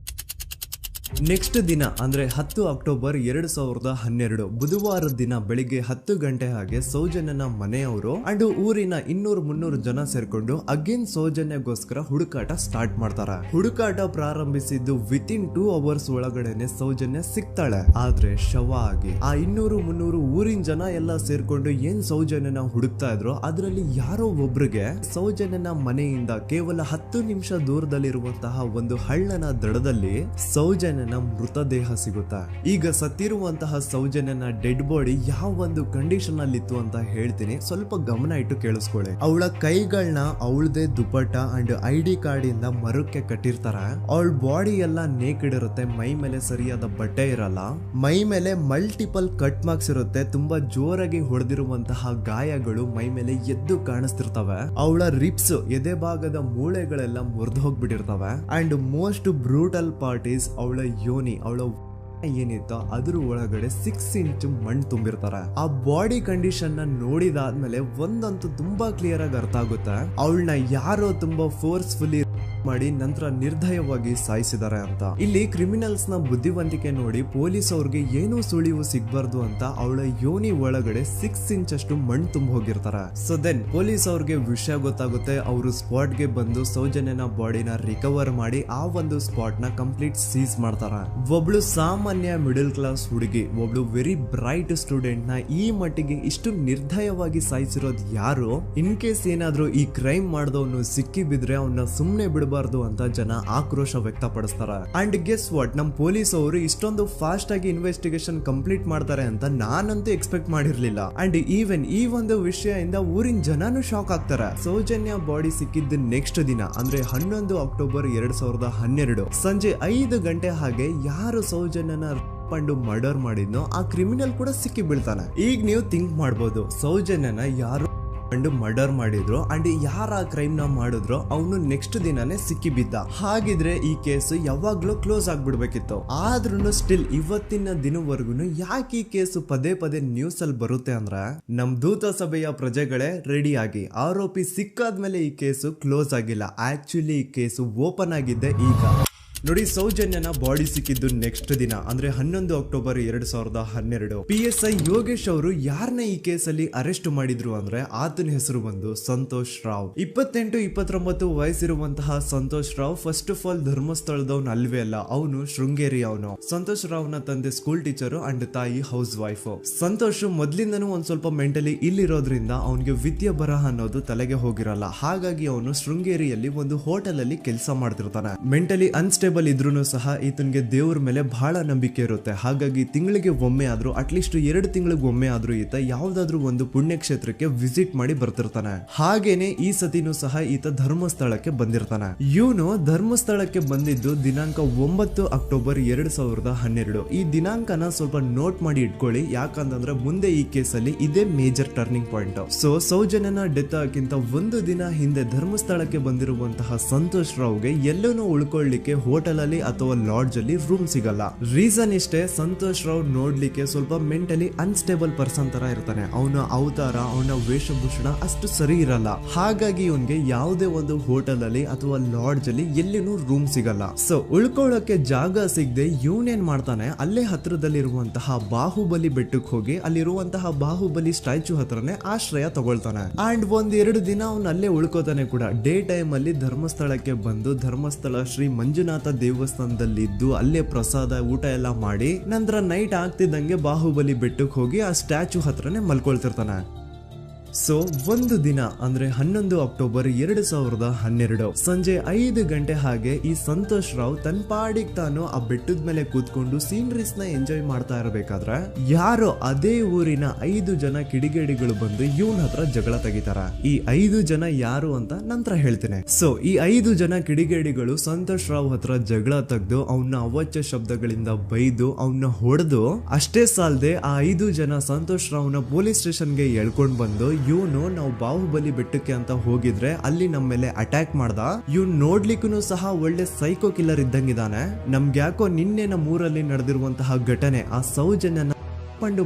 ನೆಕ್ಸ್ಟ್ ದಿನ ಅಂದ್ರೆ 10 ಅಕ್ಟೋಬರ್ 2012 ಬುಧವಾರದ ದಿನ ಬೆಳಿಗ್ಗೆ 10 ಗಂಟೆ ಹಾಗೆ ಸೌಜನ್ಯನ ಮನೆಯವರು ಅಂಡ್ ಊರಿನ 200-300 ಜನ ಸೇರ್ಕೊಂಡು ಅಗೇನ್ ಸೌಜನ್ಯಗೋಸ್ಕರ ಹುಡುಕಾಟ ಸ್ಟಾರ್ಟ್ ಮಾಡ್ತಾರ. ಹುಡುಕಾಟ ಪ್ರಾರಂಭಿಸಿದ್ದು ವಿತಿನ್ 2 ಅವರ್ಸ್ ಒಳಗಡೆನೆ ಸೌಜನ್ಯ ಸಿಗ್ತಾಳೆ. ಆದ್ರೆ ಶವ ಆಗಿ ಆ 200-300 ಊರಿನ ಜನ ಎಲ್ಲ ಸೇರ್ಕೊಂಡು ಏನ್ ಸೌಜನ್ಯನ ಹುಡುಕ್ತಾ ಇದ್ರು ಅದರಲ್ಲಿ ಯಾರೋ ಒಬ್ರಿಗೆ ಸೌಜನ್ಯನ ಮನೆಯಿಂದ ಕೇವಲ 10 ನಿಮಿಷ ದೂರದಲ್ಲಿರುವಂತಹ ಒಂದು ಹಳ್ಳನ ದಡದಲ್ಲಿ ಸೌಜನ್ಯ ಮೃತದೇಹ ಸಿಗುತ್ತಾ. ಈಗ ಸತ್ತಿರುವಂತಹ ಸೌಜನ್ಯನ ಡೆಡ್ ಬಾಡಿ ಯಾವ ಒಂದು ಕಂಡೀಷನ್ ಅಲ್ಲಿ ಇತ್ತು ಅಂತ ಹೇಳ್ತೀನಿ, ಸ್ವಲ್ಪ ಗಮನ ಇಟ್ಟು ಕೇಳಿಸ್ಕೊಳ್ಳಿ. ಅವಳ ಕೈಗಳನ್ನ ಅವಳದೇ ದುಪಟ್ಟ ಅಂಡ್ ID ಕಾರ್ಡ್ ಇಂದ ಮರಕ್ಕೆ ಕಟ್ಟಿರ್ತಾರ. ಅವಳ ಬಾಡಿ ಎಲ್ಲ ನೇಕೆಡ್ ಇರುತ್ತೆ, ಮೈ ಮೇಲೆ ಸರಿಯಾದ ಬಟ್ಟೆ ಇರಲ್ಲ, ಮೈ ಮೇಲೆ ಮಲ್ಟಿಪಲ್ ಕಟ್ ಮಾರ್ಕ್ಸ್ ಇರುತ್ತೆ, ತುಂಬಾ ಜೋರಾಗಿ ಹೊಡೆದಿರುವಂತಹ ಗಾಯಗಳು ಮೈ ಮೇಲೆ ಎದ್ದು ಕಾಣಿಸ್ತಿರ್ತವೆ. ಅವಳ ರಿಪ್ಸ್ ಎದೆ ಭಾಗದ ಮೂಳೆಗಳೆಲ್ಲ ಮುರಿದು ಹೋಗ್ಬಿಟ್ಟಿರ್ತವೆ. And most brutal part is ಅವಳ ಯೋನಿ, ಅವಳ ಏನಿತ್ತು ಅದ್ರ ಒಳಗಡೆ 6 ಇಂಚ್ ಮಣ್ಣು ತುಂಬಿರ್ತಾರೆ. ಆ ಬಾಡಿ ಕಂಡೀಷನ್ ನ ನೋಡಿದಾದ್ಮೇಲೆ ಒಂದಂತೂ ತುಂಬಾ ಕ್ಲಿಯರ್ ಆಗಿ ಅರ್ಥ ಆಗುತ್ತೆ, ಅವಳನ್ನ ಯಾರೋ ತುಂಬಾ ಫೋರ್ಸ್ಫುಲಿ ಮಾಡಿ ನಂತರ ನಿರ್ದಯವಾಗಿ ಸಾಯಿಸಿದ್ದಾರೆ ಅಂತ. ಇಲ್ಲಿ ಕ್ರಿಮಿನಲ್ಸ್ ನ ಬುದ್ಧಿವಂತಿಕೆ ನೋಡಿ ಪೊಲೀಸ್ ಅವ್ರಿಗೆ ಏನೂ ಸುಳಿವು ಸಿಗ್ಬಾರ್ದು ಅಂತ ಅವಳ ಯೋನಿ ಒಳಗಡೆ 6 ಇಂಚ್ ಅಷ್ಟು ಮಣ್ಣು ತುಂಬ ಹೋಗಿರ್ತಾರೆ. ಸೊ ದೆನ್ ಪೊಲೀಸ್ ಅವ್ರಿಗೆ ವಿಷಯ ಗೊತ್ತಾಗುತ್ತೆ. ಅವರು ಸ್ಪಾಟ್ ಗೆ ಬಂದು ಸೌಜನ್ಯನ ಬಾಡಿನ ರಿಕವರ್ ಮಾಡಿ ಆ ಒಂದು ಸ್ಪಾಟ್ ನ ಕಂಪ್ಲೀಟ್ ಸೀಸ್ ಮಾಡ್ತಾರೆ. ಒಬ್ಳು ಸಾಮಾನ್ಯ ಮಿಡಲ್ ಕ್ಲಾಸ್ ಹುಡುಗಿ, ಒಬ್ಳು ವೆರಿ ಬ್ರೈಟ್ ಸ್ಟೂಡೆಂಟ್ ನ ಈ ಮಟ್ಟಿಗೆ ಇಷ್ಟು ನಿರ್ದಯವಾಗಿ ಸಾಯಿಸಿರೋದು ಯಾರು? ಇನ್ ಕೇಸ್ ಏನಾದ್ರೂ ಈ ಕ್ರೈಮ್ ಮಾಡಿದವನು ಸಿಕ್ಕಿ ಬಿದ್ರೆ ಅವನ್ನ ಸುಮ್ನೆ ಬಿಡಬಾರ್ದು ಅಂತ ಜನ ಆಕ್ರೋಶ ವ್ಯಕ್ತಪಡಿಸ್ತಾರೆ. ಅಂಡ್ ಗೆಸ್ ವಾಟ್, ನಮ್ ಪೊಲೀಸ್ ಅವರು ಇಷ್ಟೊಂದು ಫಾಸ್ಟ್ ಆಗಿ ಇನ್ವೆಸ್ಟಿಗೇಷನ್ ಕಂಪ್ಲೀಟ್ ಮಾಡ್ತಾರೆ ಅಂತ ನಾನಂತೂ ಎಕ್ಸ್ಪೆಕ್ಟ್ ಮಾಡಿರ್ಲಿಲ್ಲ. ಅಂಡ್ ಈವನ್ ಈ ಒಂದು ವಿಷಯದಿಂದ ಊರಿನ ಜನನು ಶಾಕ್ ಆಗ್ತಾರೆ. ಸೌಜನ್ಯ ಬಾಡಿ ಸಿಕ್ಕಿದ್ದ ನೆಕ್ಸ್ಟ್ ದಿನ ಅಂದ್ರೆ 11 ಅಕ್ಟೋಬರ್ 2012 ಸಂಜೆ 5 ಗಂಟೆ ಹಾಗೆ ಯಾರು ಸೌಜನ್ಯನ ಪಂಡು ಮರ್ಡರ್ ಮಾಡಿದ್ನೋ ಆ ಕ್ರಿಮಿನಲ್ ಕೂಡ ಸಿಕ್ಕಿ ಬೀಳ್ತಾನೆ. ಈಗ ನೀವು ಥಿಂಕ್ ಮಾಡ್ಬೋದು, ಸೌಜನ್ಯನ ಯಾರು ಮರ್ಡರ್ ಮಾಡಿದ್ರು ಅಂಡ್ ಯಾರ ಕ್ರೈಮ್ ನ ಮಾಡಿದ್ರು ಅವನು ನೆಕ್ಸ್ಟ್ ದಿನಾನೇ ಸಿಕ್ಕಿ ಬಿದ್ದ. ಹಾಗಿದ್ರೆ ಈ ಕೇಸ್ ಯಾವಾಗ್ಲೂ ಕ್ಲೋಸ್ ಆಗ್ಬಿಡ್ಬೇಕಿತ್ತು. ಆದ್ರೂ ಸ್ಟಿಲ್ ಇವತ್ತಿನ ದಿನವರೆಗೂ ಯಾಕೆ ಈ ಕೇಸ್ ಪದೇ ಪದೇ ನ್ಯೂಸ್ ಅಲ್ಲಿ ಬರುತ್ತೆ ಅಂದ್ರೆ, ನಮ್ ದೂತ ಸಭೆಯ ಪ್ರಜೆಗಳೇ ರೆಡಿ ಆಗಿ, ಆರೋಪಿ ಸಿಕ್ಕಾದ್ಮೇಲೆ ಈ ಕೇಸು ಕ್ಲೋಸ್ ಆಗಿಲ್ಲ. ಆಕ್ಚುಲಿ ಈ ಕೇಸು ಓಪನ್ ಆಗಿದ್ದೆ ಈಗ. ನೋಡಿ, ಸೌಜನ್ಯನ ಬಾಡಿ ಸಿಕ್ಕಿದ್ದು ನೆಕ್ಸ್ಟ್ ದಿನ ಅಂದ್ರೆ 11 ಅಕ್ಟೋಬರ್ 2012 PSI ಯೋಗೇಶ್ ಅವರು ಯಾರನ್ನ ಈ ಕೇಸಲ್ಲಿ ಅರೆಸ್ಟ್ ಮಾಡಿದ್ರು ಅಂದ್ರೆ ಆತನ ಹೆಸರು ಬಂದು ಸಂತೋಷ್ ರಾವ್. 28-29 ವಯಸ್ಸಿರುವಂತಹ Santosh Rao first of all ಧರ್ಮಸ್ಥಳದವನು ಅಲ್ವೇ ಅಲ್ಲ, ಅವನು ಶೃಂಗೇರಿ ಅವನು. ಸಂತೋಷ್ ರಾವ್ ನ ತಂದೆ ಸ್ಕೂಲ್ ಟೀಚರು ಅಂಡ್ ತಾಯಿ ಹೌಸ್ ವೈಫ್. ಸಂತೋಷ್ ಮೊದ್ಲಿಂದನೂ ಒಂದ್ ಸ್ವಲ್ಪ ಮೆಂಟಲಿ ಇಲ್ಲಿರೋದ್ರಿಂದ ಅವನಿಗೆ ವಿದ್ಯೆ ಬರಹ ಅನ್ನೋದು ತಲೆಗೆ ಹೋಗಿರಲ್ಲ. ಹಾಗಾಗಿ ಅವನು ಶೃಂಗೇರಿಯಲ್ಲಿ ಒಂದು ಹೋಟೆಲ್ ಅಲ್ಲಿ ಕೆಲಸ ಮಾಡ್ತಿರ್ತಾನೆ. ಮೆಂಟಲಿ ಅನ್ಸ್ಟೇಬಲ್ ಇದ್ರೂ ಸಹ ಈತನಿಗೆ ದೇವ್ರ ಮೇಲೆ ಬಹಳ ನಂಬಿಕೆ ಇರುತ್ತೆ. ಹಾಗಾಗಿ ತಿಂಗಳಿಗೆ ಒಮ್ಮೆ ಆದ್ರೂ, ಅಟ್ಲೀಸ್ಟ್ 2 ತಿಂಗಳಿಗೆ ಒಮ್ಮೆ ಆದ್ರೂ ಈತ ಯಾವ್ದಾದ್ರು ಒಂದು ಪುಣ್ಯಕ್ಷೇತ್ರಕ್ಕೆ ವಿಸಿಟ್ ಮಾಡಿ ಬರ್ತಿರ್ತಾನೆ. ಹಾಗೇನೆ ಈ ಸತಿನೂ ಸಹ ಈತ ಧರ್ಮಸ್ಥಳಕ್ಕೆ ಬಂದಿರ್ತಾನೆ. ಇವನು ಧರ್ಮಸ್ಥಳಕ್ಕೆ ಬಂದಿದ್ದು ದಿನಾಂಕ 9 ಅಕ್ಟೋಬರ್ 2012. ಈ ದಿನಾಂಕನ ಸ್ವಲ್ಪ ನೋಟ್ ಮಾಡಿ ಇಟ್ಕೊಳ್ಳಿ, ಯಾಕಂತಂದ್ರೆ ಮುಂದೆ ಈ ಕೇಸಲ್ಲಿ ಇದೇ ಮೇಜರ್ ಟರ್ನಿಂಗ್ ಪಾಯಿಂಟ್. ಸೊ ಸೌಜನ್ಯನ ಡೆತ್ ಆಗಿಂತ ಒಂದು ದಿನ ಹಿಂದೆ ಧರ್ಮಸ್ಥಳಕ್ಕೆ ಬಂದಿರುವಂತಹ ಸಂತೋಷ್ ರಾವ್ಗೆ ಎಲ್ಲೂ ಉಳ್ಕೊಳ್ಳಿಕ್ಕೆ ಹೋಟೆಲ್ ಅಲ್ಲಿ ಅಥವಾ ಲಾಡ್ಜ್ ಅಲ್ಲಿ ರೂಮ್ ಸಿಗಲ್ಲ. ರೀಸನ್ ಇಷ್ಟೇ, ಸಂತೋಷ್ ರಾವ್ ನೋಡ್ಲಿಕ್ಕೆ ಸ್ವಲ್ಪ ಮೆಂಟಲಿ ಅನ್ಸ್ಟೇಬಲ್ ಪರ್ಸನ್ ತರ ಇರ್ತಾನೆ. ಅವನ ಅವತಾರ, ಅವನ ವೇಷಭೂಷಣ ಅಷ್ಟು ಸರಿ ಇರಲ್ಲ. ಹಾಗಾಗಿ ಇವನ್ಗೆ ಯಾವುದೇ ಒಂದು ಹೋಟೆಲ್ ಅಲ್ಲಿ ಅಥವಾ ಲಾಡ್ಜ್ ಅಲ್ಲಿ ಎಲ್ಲಿನೂ ರೂಮ್ ಸಿಗಲ್ಲ. ಸೊ ಉಳ್ಕೊಳ್ಳೋಕೆ ಜಾಗ ಸಿಗದೆ ಇವನೇನ್ ಮಾಡ್ತಾನೆ, ಅಲ್ಲೇ ಹತ್ರದಲ್ಲಿರುವಂತಹ ಬಾಹುಬಲಿ ಬೆಟ್ಟಕ್ಕೆ ಹೋಗಿ ಅಲ್ಲಿರುವಂತಹ ಬಾಹುಬಲಿ ಸ್ಟ್ಯಾಚು ಹತ್ರನೇ ಆಶ್ರಯ ತಗೊಳ್ತಾನೆ. ಅಂಡ್ 1-2 ದಿನ ಅವನು ಅಲ್ಲೇ ಉಳ್ಕೋತಾನೆ ಕೂಡ. ಡೇ ಟೈಮ್ ಅಲ್ಲಿ ಧರ್ಮಸ್ಥಳಕ್ಕೆ ಬಂದು ಧರ್ಮಸ್ಥಳ ಶ್ರೀ ಮಂಜುನಾಥ ದೇವಸ್ಥಾನದಲ್ಲಿದ್ದು ಅಲ್ಲೇ ಪ್ರಸಾದ ಊಟ ಎಲ್ಲ ಮಾಡಿ ನಂತರ ನೈಟ್ ಆಗ್ತಿದ್ದಂಗೆ ಬಾಹುಬಲಿ ಬೆಟ್ಟಕ್ಕೆ ಹೋಗಿ ಆ ಸ್ಟ್ಯಾಚು ಹತ್ರನೇ ಮಲ್ಕೊಳ್ತಿರ್ತಾನೆ. ಸೊ ಒಂದು ದಿನ ಅಂದ್ರೆ 11 ಅಕ್ಟೋಬರ್ 2012 ಸಂಜೆ 5 ಗಂಟೆ ಹಾಗೆ ಈ ಸಂತೋಷ್ ರಾವ್ ತನ್ನ ಪಾಡಿಗೆ ತಾನು ಆ ಬೆಟ್ಟದ ಮೇಲೆ ಕೂತ್ಕೊಂಡು ಸೀನರೀಸ್ ನ ಎಂಜಾಯ್ ಮಾಡ್ತಾ ಇರಬೇಕಾದ್ರೆ ಯಾರೋ ಅದೇ ಊರಿನ 5 ಜನ ಕಿಡಿಗೇಡಿಗಳು ಬಂದು ಇವನ್ ಹತ್ರ ಜಗಳ ತೆಗಿತಾರ. ಈ 5 ಜನ ಯಾರು ಅಂತ ನಂತರ ಹೇಳ್ತೇನೆ. ಸೊ ಈ 5 ಜನ ಕಿಡಿಗೇಡಿಗಳು ಸಂತೋಷ್ ರಾವ್ ಹತ್ರ ಜಗಳ ತೆಗೆದು ಅವನ ಅವಾಚ್ಯ ಶಬ್ದಗಳಿಂದ ಬೈದು ಅವನ್ನ ಹೊಡೆದು, ಅಷ್ಟೇ ಸಾಲದೆ ಆ 5 ಜನ ಸಂತೋಷ್ ರಾವ್ನ ಪೊಲೀಸ್ ಸ್ಟೇಷನ್ಗೆ ಎಳ್ಕೊಂಡ್ ಬಂದು ಇವನು ನಾವು ಬಾಹುಬಲಿ ಬೆಟ್ಟಕ್ಕೆ ಅಂತ ಹೋಗಿದ್ರೆ ಅಲ್ಲಿ ನಮ್ಮ ಮೇಲೆ ಅಟ್ಯಾಕ್ ಮಾಡ್ದ, ಇವ್ನು ನೋಡ್ಲಿಕ್ಕೂ ಸಹ ಒಳ್ಳೆ ಸೈಕೋ ಕಿಲ್ಲರ್ ಇದ್ದಂಗಿದಾನೆ, ನಮ್ಗೆ ಯಾಕೋ ನಿನ್ನೆ ನಮ್ಮೂರಲ್ಲಿ ನಡೆದಿರುವಂತಹ ಘಟನೆ ಆ ಸೌಜನ್ಯನ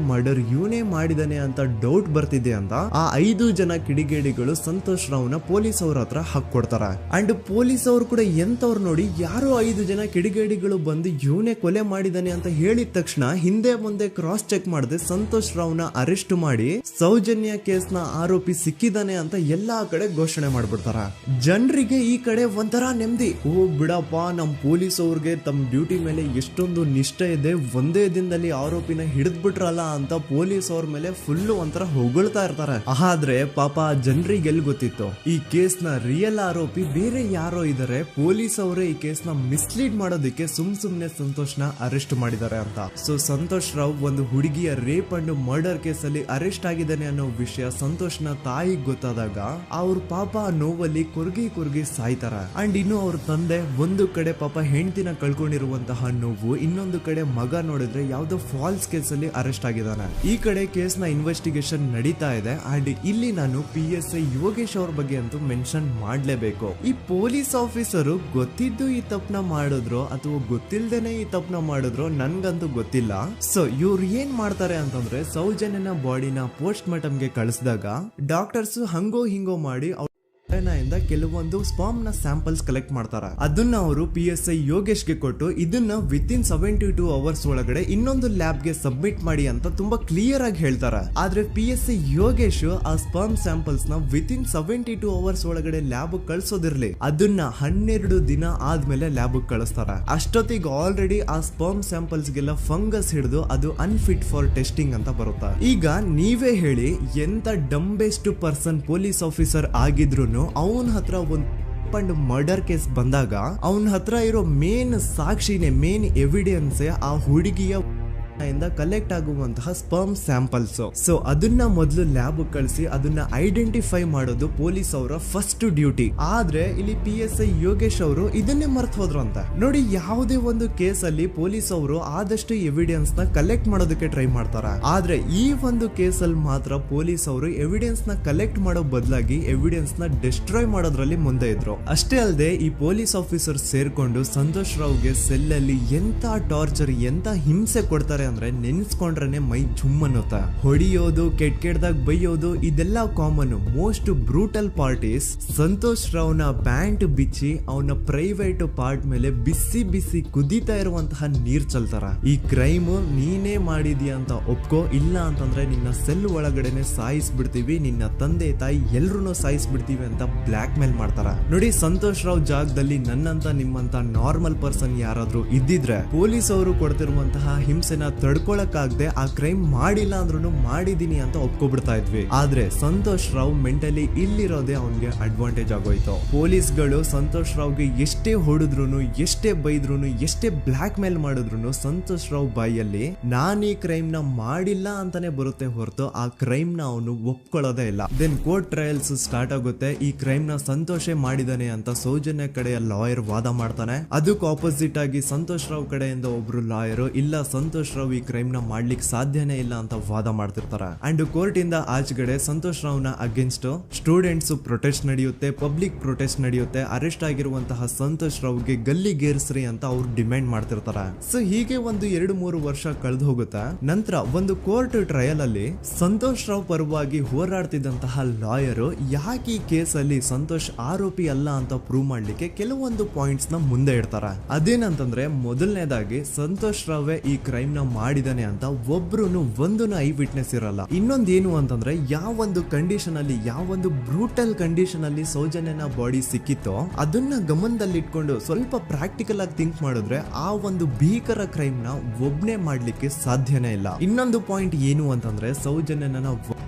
ಮರ್ಡರ್ ಇವನೇ ಮಾಡಿದಾನೆ ಅಂತ ಡೌಟ್ ಬರ್ತಿದೆ ಅಂತ ಆ 5 ಜನ ಕಿಡಿಗೇಡಿಗಳು ಸಂತೋಷ್ ರಾವ್ನ ಪೊಲೀಸ್ ಅವ್ರ ಹತ್ರ ಹಾಕೊಡ್ತಾರೆ. ಅಂಡ್ ಪೊಲೀಸ್ ಅವರು ಕೂಡ ಎಂತವ್ರು ನೋಡಿ, ಯಾರೋ 5 ಜನ ಕಿಡಿಗೇಡಿಗಳು ಬಂದು ಇವನೇ ಕೊಲೆ ಮಾಡಿದಾನೆ ಅಂತ ಹೇಳಿದ ತಕ್ಷಣ ಹಿಂದೆ ಮುಂದೆ ಕ್ರಾಸ್ ಚೆಕ್ ಮಾಡದೆ ಸಂತೋಷ್ ರಾವ್ನ ಅರೆಸ್ಟ್ ಮಾಡಿ ಸೌಜನ್ಯ ಕೇಸ್ನ ಆರೋಪಿ ಸಿಕ್ಕಿದಾನೆ ಅಂತ ಎಲ್ಲಾ ಕಡೆ ಘೋಷಣೆ ಮಾಡ್ಬಿಡ್ತಾರ. ಜನರಿಗೆ ಈ ಕಡೆ ಒಂಥರ ನೆಮ್ಮದಿ, ಓ ಬಿಡಪ್ಪ ನಮ್ ಪೊಲೀಸ್ ಅವ್ರಿಗೆ ತಮ್ಮ ಡ್ಯೂಟಿ ಮೇಲೆ ಎಷ್ಟೊಂದು ನಿಷ್ಠೆ ಇದೆ, ಒಂದೇ ದಿನದಲ್ಲಿ ಆರೋಪಿನ ಹಿಡಿದ್ಬಿಟ್ರಲ್ಲ ಅಂತ ಪೊಲೀಸ್ ಅವ್ರ ಮೇಲೆ ಫುಲ್ ಒಂಥರ ಹೊಗಳ್ತಾ ಇರ್ತಾರೆ. ಆದ್ರೆ ಪಾಪ ಜನರಿಗೆ ಎಲ್ಲಿ ಗೊತ್ತಿತ್ತು ಈ ಕೇಸ್ ನ ರಿಯಲ್ ಆರೋಪಿ ಬೇರೆ ಯಾರೋ ಇದಾರೆ, ಪೊಲೀಸ್ ಅವರೇ ಈ ಕೇಸ್ ನ ಮಿಸ್ಲೀಡ್ ಮಾಡೋದಕ್ಕೆ ಸುಮ್ನೆ ಸಂತೋಷ್ ನ ಅರೆಸ್ಟ್ ಮಾಡಿದ್ದಾರೆ ಅಂತ. ಸೊ ಸಂತೋಷ್ ರಾವ್ ಒಂದು ಹುಡುಗಿಯ ರೇಪ್ ಅಂಡ್ ಮರ್ಡರ್ ಕೇಸ್ ಅಲ್ಲಿ ಅರೆಸ್ಟ್ ಆಗಿದ್ದಾನೆ ಅನ್ನೋ ವಿಷಯ ಸಂತೋಷ್ ನ ತಾಯಿಗೆ ಗೊತ್ತಾದಾಗ ಅವ್ರ ಪಾಪ ನೋವಲ್ಲಿ ಕುರ್ಗಿ ಸಾಯ್ತಾರ. ಅಂಡ್ ಇನ್ನು ಅವ್ರ ತಂದೆ ಒಂದು ಕಡೆ ಪಾಪ ಹೆಂಡತಿನ ಕಳ್ಕೊಂಡಿರುವಂತಹ ನೋವು, ಇನ್ನೊಂದು ಕಡೆ ಮಗ ನೋಡಿದ್ರೆ ಯಾವ್ದೋ ಫಾಲ್ಸ್ ಕೇಸ್ ಅಲ್ಲಿ ಅರೆಸ್ಟ್ ಆಗಿದ್ದಾನೆ. ಈ ಕಡೆ ಕೇಸ್ ನ ಇನ್ವೆಸ್ಟಿಗೇಷನ್ ನಡೀತಾ ಇದೆ. ಅಂಡ್ ಇಲ್ಲಿ ನಾನು PSI ಯೋಗೇಶ್ ಅವ್ರ ಬಗ್ಗೆ ಅಂತೂ ಮೆನ್ಷನ್ ಮಾಡ್ಲೇಬೇಕು. ಈ ಪೊಲೀಸ್ ಆಫೀಸರು ಗೊತ್ತಿದ್ದು ಈ ತಪ್ಪನ ಮಾಡಿದ್ರು ಅಥವಾ ಗೊತ್ತಿಲ್ದೇನೆ ಈ ತಪ್ಪನ ಮಾಡಿದ್ರು ನನ್ಗಂತೂ ಗೊತ್ತಿಲ್ಲ. ಸೊ ಇವ್ರು ಏನ್ ಮಾಡ್ತಾರೆ ಅಂತಂದ್ರೆ ಸೌಜನ್ಯನ ಬಾಡಿನ ಪೋಸ್ಟ್ ಮಾರ್ಟಮ್ ಗೆ ಕಳಿಸಿದಾಗ ಡಾಕ್ಟರ್ಸ್ ಹಂಗೋ ಹಿಂಗೋ ಮಾಡಿ ಇಂದ ಕೆಲವೊಂದು ಸ್ಪರ್ಮ್ ನ ಸ್ಯಾಂಪಲ್ಸ್ ಕಲೆಕ್ಟ್ ಮಾಡ್ತಾರ. ಅದನ್ನ ಅವರು PSI ಯೋಗೇಶ್ಗೆ ಕೊಟ್ಟು ಇದನ್ನ ವಿತಿನ್ 72 ಅವರ್ಸ್ ಒಳಗಡೆ ಇನ್ನೊಂದು ಲ್ಯಾಬ್ ಗೆ ಸಬ್ಮಿಟ್ ಮಾಡಿ ಅಂತ ತುಂಬಾ ಕ್ಲಿಯರ್ ಆಗಿ ಹೇಳ್ತಾರೆ. ಆದ್ರೆ PSI ಯೋಗೇಶ್ ಆ ಸ್ಪರ್ಮ್ ಸ್ಯಾಂಪಲ್ಸ್ ನ ವಿತಿನ್ 72 ಅವರ್ಸ್ ಒಳಗಡೆ ಲ್ಯಾಬ್ ಕಳ್ಸೋದಿರ್ಲಿ, ಅದನ್ನ 12 ದಿನ ಆದ್ಮೇಲೆ ಲ್ಯಾಬ್ ಕಳಿಸ್ತಾರ. ಅಷ್ಟೊತ್ತಿಗೆ ಆಲ್ರೆಡಿ ಆ ಸ್ಪರ್ಮ್ ಸ್ಯಾಂಪಲ್ಸ್ ಗೆಲ್ಲ ಫಂಗಸ್ ಹಿಡಿದು ಅದು ಅನ್ಫಿಟ್ ಫಾರ್ ಟೆಸ್ಟಿಂಗ್ ಅಂತ ಬರುತ್ತೆ. ಈಗ ನೀವೇ ಹೇಳಿ, ಎಂತ ಡಂಬೆಸ್ಟ್ ಪರ್ಸನ್ ಪೊಲೀಸ್ ಆಫೀಸರ್ ಆಗಿದ್ರು ಅವನ ಹತ್ರ ಒಂದು ಮರ್ಡರ್ ಕೇಸ್ ಬಂದಾಗ ಅವನ ಹತ್ರ ಇರೋ ಮೇನ್ ಸಾಕ್ಷಿನೇ, ಮೇನ್ ಎವಿಡೆನ್ಸ್ ಆ ಹುಡುಗಿಯ ಇಂದ ಕಲೆಕ್ಟ್ ಆಗುವಂತಹ ಸ್ಪರ್ಮ್ ಸ್ಯಾಂಪಲ್ಸ್. ಸೊ ಅದನ್ನ ಮೊದಲು ಲ್ಯಾಬ್ ಕಳಿಸಿ ಅದನ್ನ ಐಡೆಂಟಿಫೈ ಮಾಡೋದು ಪೊಲೀಸ್ ಅವರ ಫಸ್ಟ್ ಡ್ಯೂಟಿ. ಆದ್ರೆ ಇಲ್ಲಿ PSI ಯೋಗೇಶ್ ಅವರು ಇದನ್ನೇ ಮರ್ತು ಹೋದ್ರು ಅಂತ ನೋಡಿ. ಯಾವುದೇ ಒಂದು ಕೇಸ್ ಅಲ್ಲಿ ಪೊಲೀಸ್ ಅವರು ಆದಷ್ಟು ಎವಿಡೆನ್ಸ್ ನ ಕಲೆಕ್ಟ್ ಮಾಡೋದಕ್ಕೆ ಟ್ರೈ ಮಾಡ್ತಾರ. ಆದ್ರೆ ಈ ಒಂದು ಕೇಸ್ ಅಲ್ಲಿ ಮಾತ್ರ ಪೊಲೀಸ್ ಅವರು ಎವಿಡೆನ್ಸ್ ನ ಕಲೆಕ್ಟ್ ಮಾಡೋ ಬದಲಾಗಿ ಎವಿಡೆನ್ಸ್ ನ ಡಿಸ್ಟ್ರಾಯ್ ಮಾಡೋದ್ರಲ್ಲಿ ಮುಂದೆ ಇದ್ರು. ಅಷ್ಟೇ ಅಲ್ಲದೆ ಈ ಪೊಲೀಸ್ ಆಫೀಸರ್ ಸೇರ್ಕೊಂಡು ಸಂತೋಷ್ ರಾವ್ಗೆ ಸೆಲ್ ಅಲ್ಲಿ ಎಂತ ಟಾರ್ಚರ್, ಎಂತ ಹಿಂಸೆ ಕೊಡ್ತಾರೆ ಅಂದ್ರೆ ನೆನ್ಸ್ಕೊಂಡ್ರೆ ಮೈ ಜುಮ್ ಅನ್ನುತ್ತಾ. ಹೊಡಿಯೋದು, ಕೆಟ್ಟದಾಗ ಬೈಯೋದು, ಇದೆಲ್ಲ common. Most brutal parties Santosh ರಾವ್ನ ಪ್ಯಾಂಟ್ ಬಿಚ್ಚಿ ಅವನ ಪ್ರೈವೇಟ್ ಪಾರ್ಟ್ ಮೇಲೆ ಬಿಸಿ ಬಿಸಿ ಕುದೀತಾ ಇರುವಂತಹ ನೀರ್ ಚಲ್ತಾರ. ಈ ಕ್ರೈಮ್ ನೀನೇ ಮಾಡಿದ್ಯಾ ಅಂತ ಒಪ್ಕೋ, ಇಲ್ಲ ಅಂತಂದ್ರೆ ನಿನ್ನ ಸೆಲ್ ಒಳಗಡೆನೆ ಸಾಯಿಸ್ಬಿಡ್ತೀವಿ, ನಿನ್ನ ತಂದೆ ತಾಯಿ ಎಲ್ರು ಸಾಯಿಸ್ಬಿಡ್ತೀವಿ ಅಂತ ಬ್ಲಾಕ್ ಮೇಲ್ ಮಾಡ್ತಾರ. ನೋಡಿ, ಸಂತೋಷ್ ರಾವ್ ಜಾಗದಲ್ಲಿ ನನ್ನಂತ ನಿಮ್ಮಂತ ನಾರ್ಮಲ್ ಪರ್ಸನ್ ಯಾರಾದ್ರೂ ಇದ್ದಿದ್ರೆ ಪೊಲೀಸ್ ಅವರು ಕೊಡ್ತಿರುವಂತಹ ಹಿಂಸೆನ ತಡ್ಕೊಳಕ್ಕಾಗದೆ ಆ ಕ್ರೈಮ್ ಮಾಡಿಲ್ಲ ಅಂದ್ರೂ ಮಾಡಿದೀನಿ ಅಂತ ಒಪ್ಕೊಬಿಡ್ತಾ ಇದ್ವಿ. ಆದ್ರೆ ಸಂತೋಷ್ ರಾವ್ ಮೆಂಟಲಿ ಇಲ್ಲಿರೋದೇ ಅವನ್ಗೆ ಅಡ್ವಾಂಟೇಜ್ ಆಗೋಯ್ತು. ಪೊಲೀಸ್ಗಳು ಸಂತೋಷ್ ರಾವ್ಗೆ ಎಷ್ಟೇ ಹೊಡೆದ್ರು, ಎಷ್ಟೇ ಬೈದ್ರು, ಎಷ್ಟೇ ಬ್ಲಾಕ್ ಮೇಲ್ ಮಾಡಿದ್ರು ಸಂತೋಷ್ ರಾವ್ ಬಾಯಲ್ಲಿ ನಾನ್ ಈ ಕ್ರೈಮ್ ನ ಮಾಡಿಲ್ಲ ಅಂತಾನೆ ಬರುತ್ತೆ ಹೊರತು ಆ ಕ್ರೈಮ್ ನ ಅವನು ಒಪ್ಕೊಳ್ಳೋದೇ ಇಲ್ಲ. ದೆನ್ ಕೋರ್ಟ್ ಟ್ರಯಲ್ಸ್ ಸ್ಟಾರ್ಟ್ ಆಗುತ್ತೆ. ಈ ಕ್ರೈಮ್ ನ ಸಂತೋಷೇ ಮಾಡಿದಾನೆ ಅಂತ ಸೌಜನ್ಯ ಕಡೆಯ ಲಾಯರ್ ವಾದ ಮಾಡ್ತಾನೆ. ಅದಕ್ಕೆ ಆಪೋಸಿಟ್ ಆಗಿ ಸಂತೋಷ್ ರಾವ್ ಕಡೆಯಿಂದ ಒಬ್ರು ಲಾಯರ್ ಇಲ್ಲ, ಸಂತೋಷ್ ರಾವ್ ಈ ಕ್ರೈಮ್ ನ ಮಾಡ್ಲಿಕ್ಕೆ ಸಾಧ್ಯನೇ ಇಲ್ಲ ಅಂತ ವಾದ ಮಾಡ್ತಿರ್ತಾರೆ. ಅಂಡ್ ಕೋರ್ಟ್ ಇಂದ ಆಚೆಗಡೆ ಸಂತೋಷ್ ರಾವ್ ನ ಅಗೇನ್ಸ್ಟ್ ಸ್ಟೂಡೆಂಟ್ಸ್ ಪ್ರೊಟೆಸ್ಟ್ ನಡೆಯುತ್ತೆ, ಪಬ್ಲಿಕ್ ಪ್ರೊಟೆಸ್ಟ್ ನಡೆಯುತ್ತೆ. ಅರೆಸ್ಟ್ ಆಗಿರುವಂತಹ ಸಂತೋಷ್ ರಾವ್ಗೆ ಗಲ್ಲಿಗೇರಿಸ್ರಿ ಅಂತ ಅವ್ರು ಡಿಮ್ಯಾಂಡ್ ಮಾಡ್ತಿರ್ತಾರೆ. ಸೊ ಹೀಗೆ ಒಂದು 2-3 ವರ್ಷ ಕಳೆದು ಹೋಗುತ್ತೆ. ನಂತರ ಒಂದು ಕೋರ್ಟ್ ಟ್ರಯಲ್ ಅಲ್ಲಿ ಸಂತೋಷ್ ರಾವ್ ಪರವಾಗಿ ಹೋರಾಡ್ತಿದ್ದಂತಹ ಲಾಯರ್ ಯಾಕೆ ಈ ಕೇಸ್ ಅಲ್ಲಿ ಸಂತೋಷ್ ಆರೋಪಿ ಅಲ್ಲ ಅಂತ ಪ್ರೂವ್ ಮಾಡ್ಲಿಕ್ಕೆ ಕೆಲವೊಂದು ಪಾಯಿಂಟ್ಸ್ ನ ಮುಂದೆ ಇಡ್ತಾರೆ. ಅದೇನಂತಂದ್ರೆ, ಮೊದಲನೇದಾಗಿ ಸಂತೋಷ್ ರಾವ್ ಈ ಕ್ರೈಮ್ ನ ಮಾಡಿದಾನೆ ಅಂತ ಒಬ್ರು ಒಂದು ಐ ವಿಟ್ನೆಸ್ ಇರಲ್ಲ. ಇನ್ನೊಂದೇನು ಅಂತಂದ್ರೆ, ಯಾವೊಂದು ಕಂಡೀಷನ್ ಅಲ್ಲಿ, ಯಾವೊಂದು ಬ್ರೂಟಲ್ ಕಂಡೀಷನ್ ಅಲ್ಲಿ ಸೌಜನ್ಯನ ಬಾಡಿ ಸಿಕ್ಕಿತ್ತೋ ಅದನ್ನ ಗಮನದಲ್ಲಿಟ್ಕೊಂಡು ಸ್ವಲ್ಪ ಪ್ರಾಕ್ಟಿಕಲ್ ಆಗಿ ಥಿಂಕ್ ಮಾಡಿದ್ರೆ ಆ ಒಂದು ಭೀಕರ ಕ್ರೈಮ್ ನ ಒಬ್ನೇ ಮಾಡ್ಲಿಕ್ಕೆ ಸಾಧ್ಯನೇ ಇಲ್ಲ. ಇನ್ನೊಂದು ಪಾಯಿಂಟ್ ಏನು ಅಂತಂದ್ರೆ, ಸೌಜನ್ಯನ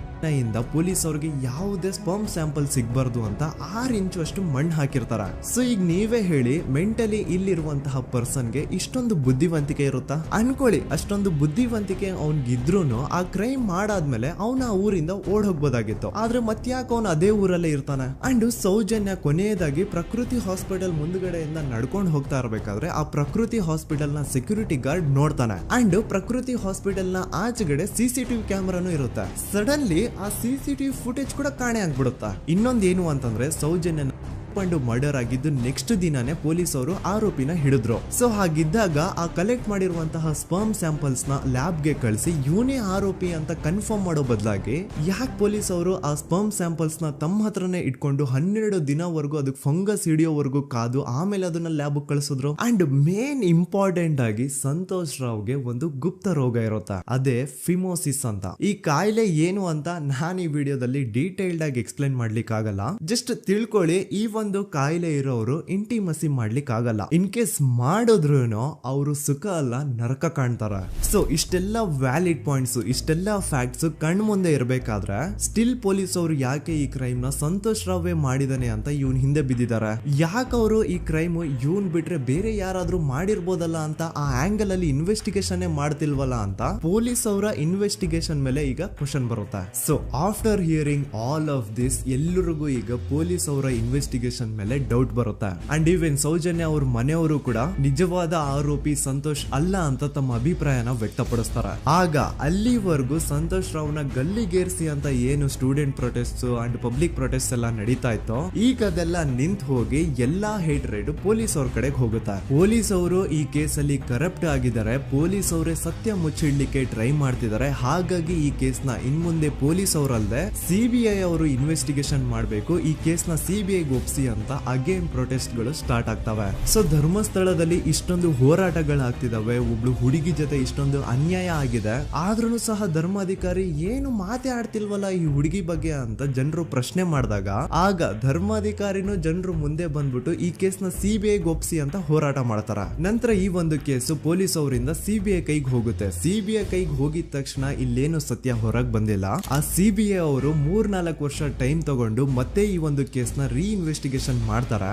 ಇಂದ ಪೊಲೀಸ್ ಅವ್ರಿಗೆ ಯಾವುದೇ ಸ್ಪರ್ಮ್ ಸ್ಯಾಂಪಲ್ ಸಿಗ್ಬಾರ್ದು ಅಂತ 6 ಇಂಚು ಅಷ್ಟು ಮಣ್ಣು ಹಾಕಿರ್ತಾರ. ಸೊ ಈಗ ನೀವೇ ಹೇಳಿ, ಮೆಂಟಲಿ ಇಲ್ಲಿರುವಂತಹ ಪರ್ಸನ್ಗೆ ಇಷ್ಟೊಂದು ಬುದ್ಧಿವಂತಿಕೆ ಇರುತ್ತಾ ಅನ್ಕೊಳ್ಳಿ. ಅಷ್ಟೊಂದು ಬುದ್ಧಿವಂತಿಕೆ ಅವ್ನಿಗಿದ್ರು ಆ ಕ್ರೈಮ್ ಮಾಡಾದ್ಮೇಲೆ ಅವನ ಆ ಊರಿಂದ ಓಡ್ ಹೋಗ್ಬೋದಾಗಿತ್ತು. ಆದ್ರೆ ಮತ್ತ್ಯಾಕೆ ಅವನು ಅದೇ ಊರಲ್ಲೇ ಇರ್ತಾನೆ. ಅಂಡ್ ಸೌಜನ್ಯ ಕೊನೆಯದಾಗಿ ಪ್ರಕೃತಿ ಹಾಸ್ಪಿಟಲ್ ಮುಂದ್ಗಡೆಯಿಂದ ನಡ್ಕೊಂಡು ಹೋಗ್ತಾ ಇರ್ಬೇಕಾದ್ರೆ ಆ ಪ್ರಕೃತಿ ಹಾಸ್ಪಿಟಲ್ ನ ಸೆಕ್ಯೂರಿಟಿ ಗಾರ್ಡ್ ನೋಡ್ತಾನೆ. ಅಂಡ್ ಪ್ರಕೃತಿ ಹಾಸ್ಪಿಟಲ್ ನ ಆಚೆಗಡೆ CCTV ಕ್ಯಾಮೆರಾನು ಇರುತ್ತೆ. ಸಡನ್ಲಿ ಆ CCTV ಫುಟೇಜ್ ಕೂಡ ಕಾಣೆ ಆಗ್ಬಿಡುತ್ತಾ. ಇನ್ನೊಂದೇನು ಅಂತಂದ್ರೆ, ಸೌಜನ್ಯ ಮರ್ಡರ್ ಆಗಿದ್ದು ನೆಕ್ಸ್ಟ್ ದಿನಾನೇ ಪೊಲೀಸ್ ಅವರು ಆರೋಪಿನ ಹಿಡಿದ್ರು. ಸೊ ಹಾಗಿದ್ದಾಗ ಆ ಕಲೆಕ್ಟ್ ಮಾಡಿರುವಂತಹ ಸ್ಪರ್ಮ್ ಸ್ಯಾಂಪಲ್ಸ್ ನ ಲ್ಯಾಬ್ ಗೆ ಕಳಿಸಿ ಇವನೇ ಆರೋಪಿ ಅಂತ ಕನ್ಫರ್ಮ್ ಮಾಡೋ ಬದಲಾಗಿ ಯಾಕೆ ಪೊಲೀಸ್ ಅವರು ಆ ಸ್ಪರ್ಮ್ ಸ್ಯಾಂಪಲ್ಸ್ ನ ತಮ್ಮ ಹತ್ರನೇ ಇಟ್ಕೊಂಡು 12 ದಿನವರೆಗೂ ಅದಕ್ಕೆ ಫಂಗಸ್ ಹಿಡಿಯೋವರೆಗೂ ಕಾದು ಆಮೇಲೆ ಅದನ್ನ ಲ್ಯಾಬ್ ಕಳಿಸಿದ್ರು. ಅಂಡ್ ಮೇನ್ ಇಂಪಾರ್ಟೆಂಟ್ ಆಗಿ ಸಂತೋಷ್ ರಾವ್ಗೆ ಒಂದು ಗುಪ್ತ ರೋಗ ಇರುತ್ತೆ, ಅದೇ ಫಿಮೋಸಿಸ್ ಅಂತ. ಈ ಕಾಯಿಲೆ ಏನು ಅಂತ ನಾನು ಈ ವಿಡಿಯೋದಲ್ಲಿ ಡೀಟೇಲ್ಡ್ ಆಗಿ ಎಕ್ಸ್ಪ್ಲೈನ್ ಮಾಡ್ಲಿಕ್ಕೆ ಆಗಲ್ಲ. ಜಸ್ಟ್ ತಿಳ್ಕೊಳ್ಳಿ, ಈ ಒಂದು ಕಾಯಿಲೆ ಇರೋರು ಇಂಟಿಮಸಿ ಮಾಡ್ಲಿಕ್ಕೆ ಆಗಲ್ಲ. ಇನ್ ಕೇಸ್ ಮಾಡಿದ್ರು ಅವರು ಸುಖ ಅಲ್ಲ ನರಕ ಕಾಣ್ತಾರ. ಸೊ ಇಷ್ಟೆಲ್ಲ ವ್ಯಾಲಿಡ್ ಪಾಯಿಂಟ್ಸ್, ಇಷ್ಟೆಲ್ಲ ಫ್ಯಾಕ್ಟ್ಸ್ ಕಣ್ ಮುಂದೆ ಇರಬೇಕಾದ್ರೆ ಸ್ಟಿಲ್ ಪೊಲೀಸ್ ಅವರು ಯಾಕೆ ಈ ಕ್ರೈಮ್ ನ ಸಂತೋಷ್ ರಾವೇ ಮಾಡಿದಾನೆ ಅಂತ ಇವನ್ ಹಿಂದೆ ಬಿದ್ದಿದ್ದಾರೆ. ಯಾಕೆ ಅವರು ಈ ಕ್ರೈಮ್ ಇವನ್ ಬಿಟ್ರೆ ಬೇರೆ ಯಾರಾದ್ರೂ ಮಾಡಿರ್ಬೋದಲ್ಲ ಅಂತ ಆ ಆಂಗಲ್ ಅಲ್ಲಿ ಇನ್ವೆಸ್ಟಿಗೇಷನ್ ಮಾಡ್ತಿಲ್ವಲ್ಲ ಅಂತ ಪೊಲೀಸ್ ಅವರ ಇನ್ವೆಸ್ಟಿಗೇಷನ್ ಮೇಲೆ ಈಗ ಕ್ವಶನ್ ಬರುತ್ತೆ. So after hearing all of this, ಎಲ್ಲರಿಗೂ ಈಗ ಪೊಲೀಸ್ ಅವರ ಇನ್ವೆಸ್ಟಿಗೇಷನ್ ಇನ್ವೆಸ್ಟಿಗೇಷನ್ ಮೇಲೆ ಡೌಟ್ ಬರುತ್ತೆ. ಅಂಡ್ ಈವನ್ ಸೌಜನ್ಯ ಅವ್ರ ಮನೆಯವರು ಕೂಡ ನಿಜವಾದ ಆರೋಪಿ ಸಂತೋಷ್ ಅಲ್ಲ ಅಂತ ತಮ್ಮ ಅಭಿಪ್ರಾಯನ ವ್ಯಕ್ತಪಡಿಸ್ತಾರೆ. ಆಗ ಅಲ್ಲಿವರೆಗೂ ಸಂತೋಷ್ ರಾವ್ನ ಗಲ್ಲಿಗೇರಿಸಿ ಅಂತ ಏನು student protest and public protest ಎಲ್ಲ ನಡೀತಾ ಇತ್ತು, ಈಗ ಅದೆಲ್ಲ ನಿಂತು ಹೋಗಿ ಎಲ್ಲಾ ಹೇಟ್ರೇಡ್ ಪೊಲೀಸ್ ಅವ್ರ ಕಡೆಗೆ ಹೋಗುತ್ತೆ. ಪೊಲೀಸ್ ಅವರು ಈ ಕೇಸಲ್ಲಿ ಕರಪ್ಟ್ ಆಗಿದ್ದಾರೆ, ಪೊಲೀಸ್ ಅವರೇ ಸತ್ಯ ಮುಚ್ಚಿಡ್ಲಿಕ್ಕೆ ಟ್ರೈ ಮಾಡ್ತಿದ್ದಾರೆ. ಹಾಗಾಗಿ ಈ ಕೇಸ್ ನ ಇನ್ಮುಂದೆ ಪೊಲೀಸ್ ಅವರಲ್ಲದೆ ಸಿಬಿಐ ಅವರು ಇನ್ವೆಸ್ಟಿಗೇಷನ್ ಮಾಡಬೇಕು, ಈ ಕೇಸ್ ನ ಸಿಬಿಐ ಒಪ್ಸಿ ಅಂತ ಅಗೇನ್ ಪ್ರೊಟೆಸ್ಟ್ ಗಳು ಸ್ಟಾರ್ಟ್ ಆಗ್ತವೆ. ಸೊ ಧರ್ಮಸ್ಥಳದಲ್ಲಿ ಇಷ್ಟೊಂದು ಹೋರಾಟಗಳಾಗ್ತಿದಾವೆ, ಒಬ್ಳು ಹುಡುಗಿ ಜೊತೆ ಇಷ್ಟೊಂದು ಅನ್ಯಾಯ ಆಗಿದೆ, ಆದ್ರೂ ಸಹ ಧರ್ಮಾಧಿಕಾರಿ ಏನು ಮಾತೇ ಆಡ್ತಿಲ್ವಲ್ಲ ಈ ಹುಡುಗಿ ಬಗ್ಗೆ ಅಂತ ಜನರು ಪ್ರಶ್ನೆ ಮಾಡಿದಾಗ ಆಗ ಧರ್ಮಾಧಿಕಾರಿನೂ ಜನರು ಮುಂದೆ ಬಂದ್ಬಿಟ್ಟು ಈ ಕೇಸ್ ನ ಸಿಬಿಐ ಒಪ್ಸಿ ಅಂತ ಹೋರಾಟ ಮಾಡ್ತಾರ. ನಂತರ ಈ ಒಂದು ಕೇಸು ಪೊಲೀಸ್ ಅವರಿಂದ ಸಿಬಿಐ ಕೈಗೆ ಹೋಗುತ್ತೆ. ಸಿಬಿಐ ಕೈಗೆ ಹೋಗಿದ ತಕ್ಷಣ ಇಲ್ಲೇನು ಸತ್ಯ ಹೊರಗೆ ಬಂದಿಲ್ಲ. ಆ ಸಿಬಿಐ ಅವರು 3-4 ವರ್ಷ ಟೈಮ್ ತಗೊಂಡು ಮತ್ತೆ ಈ ಒಂದು ಕೇಸ್ ನ ರೀ ಇನ್ವೆಸ್ಟಿಗೇಷನ್ ಮಾಡ್ತಾರ.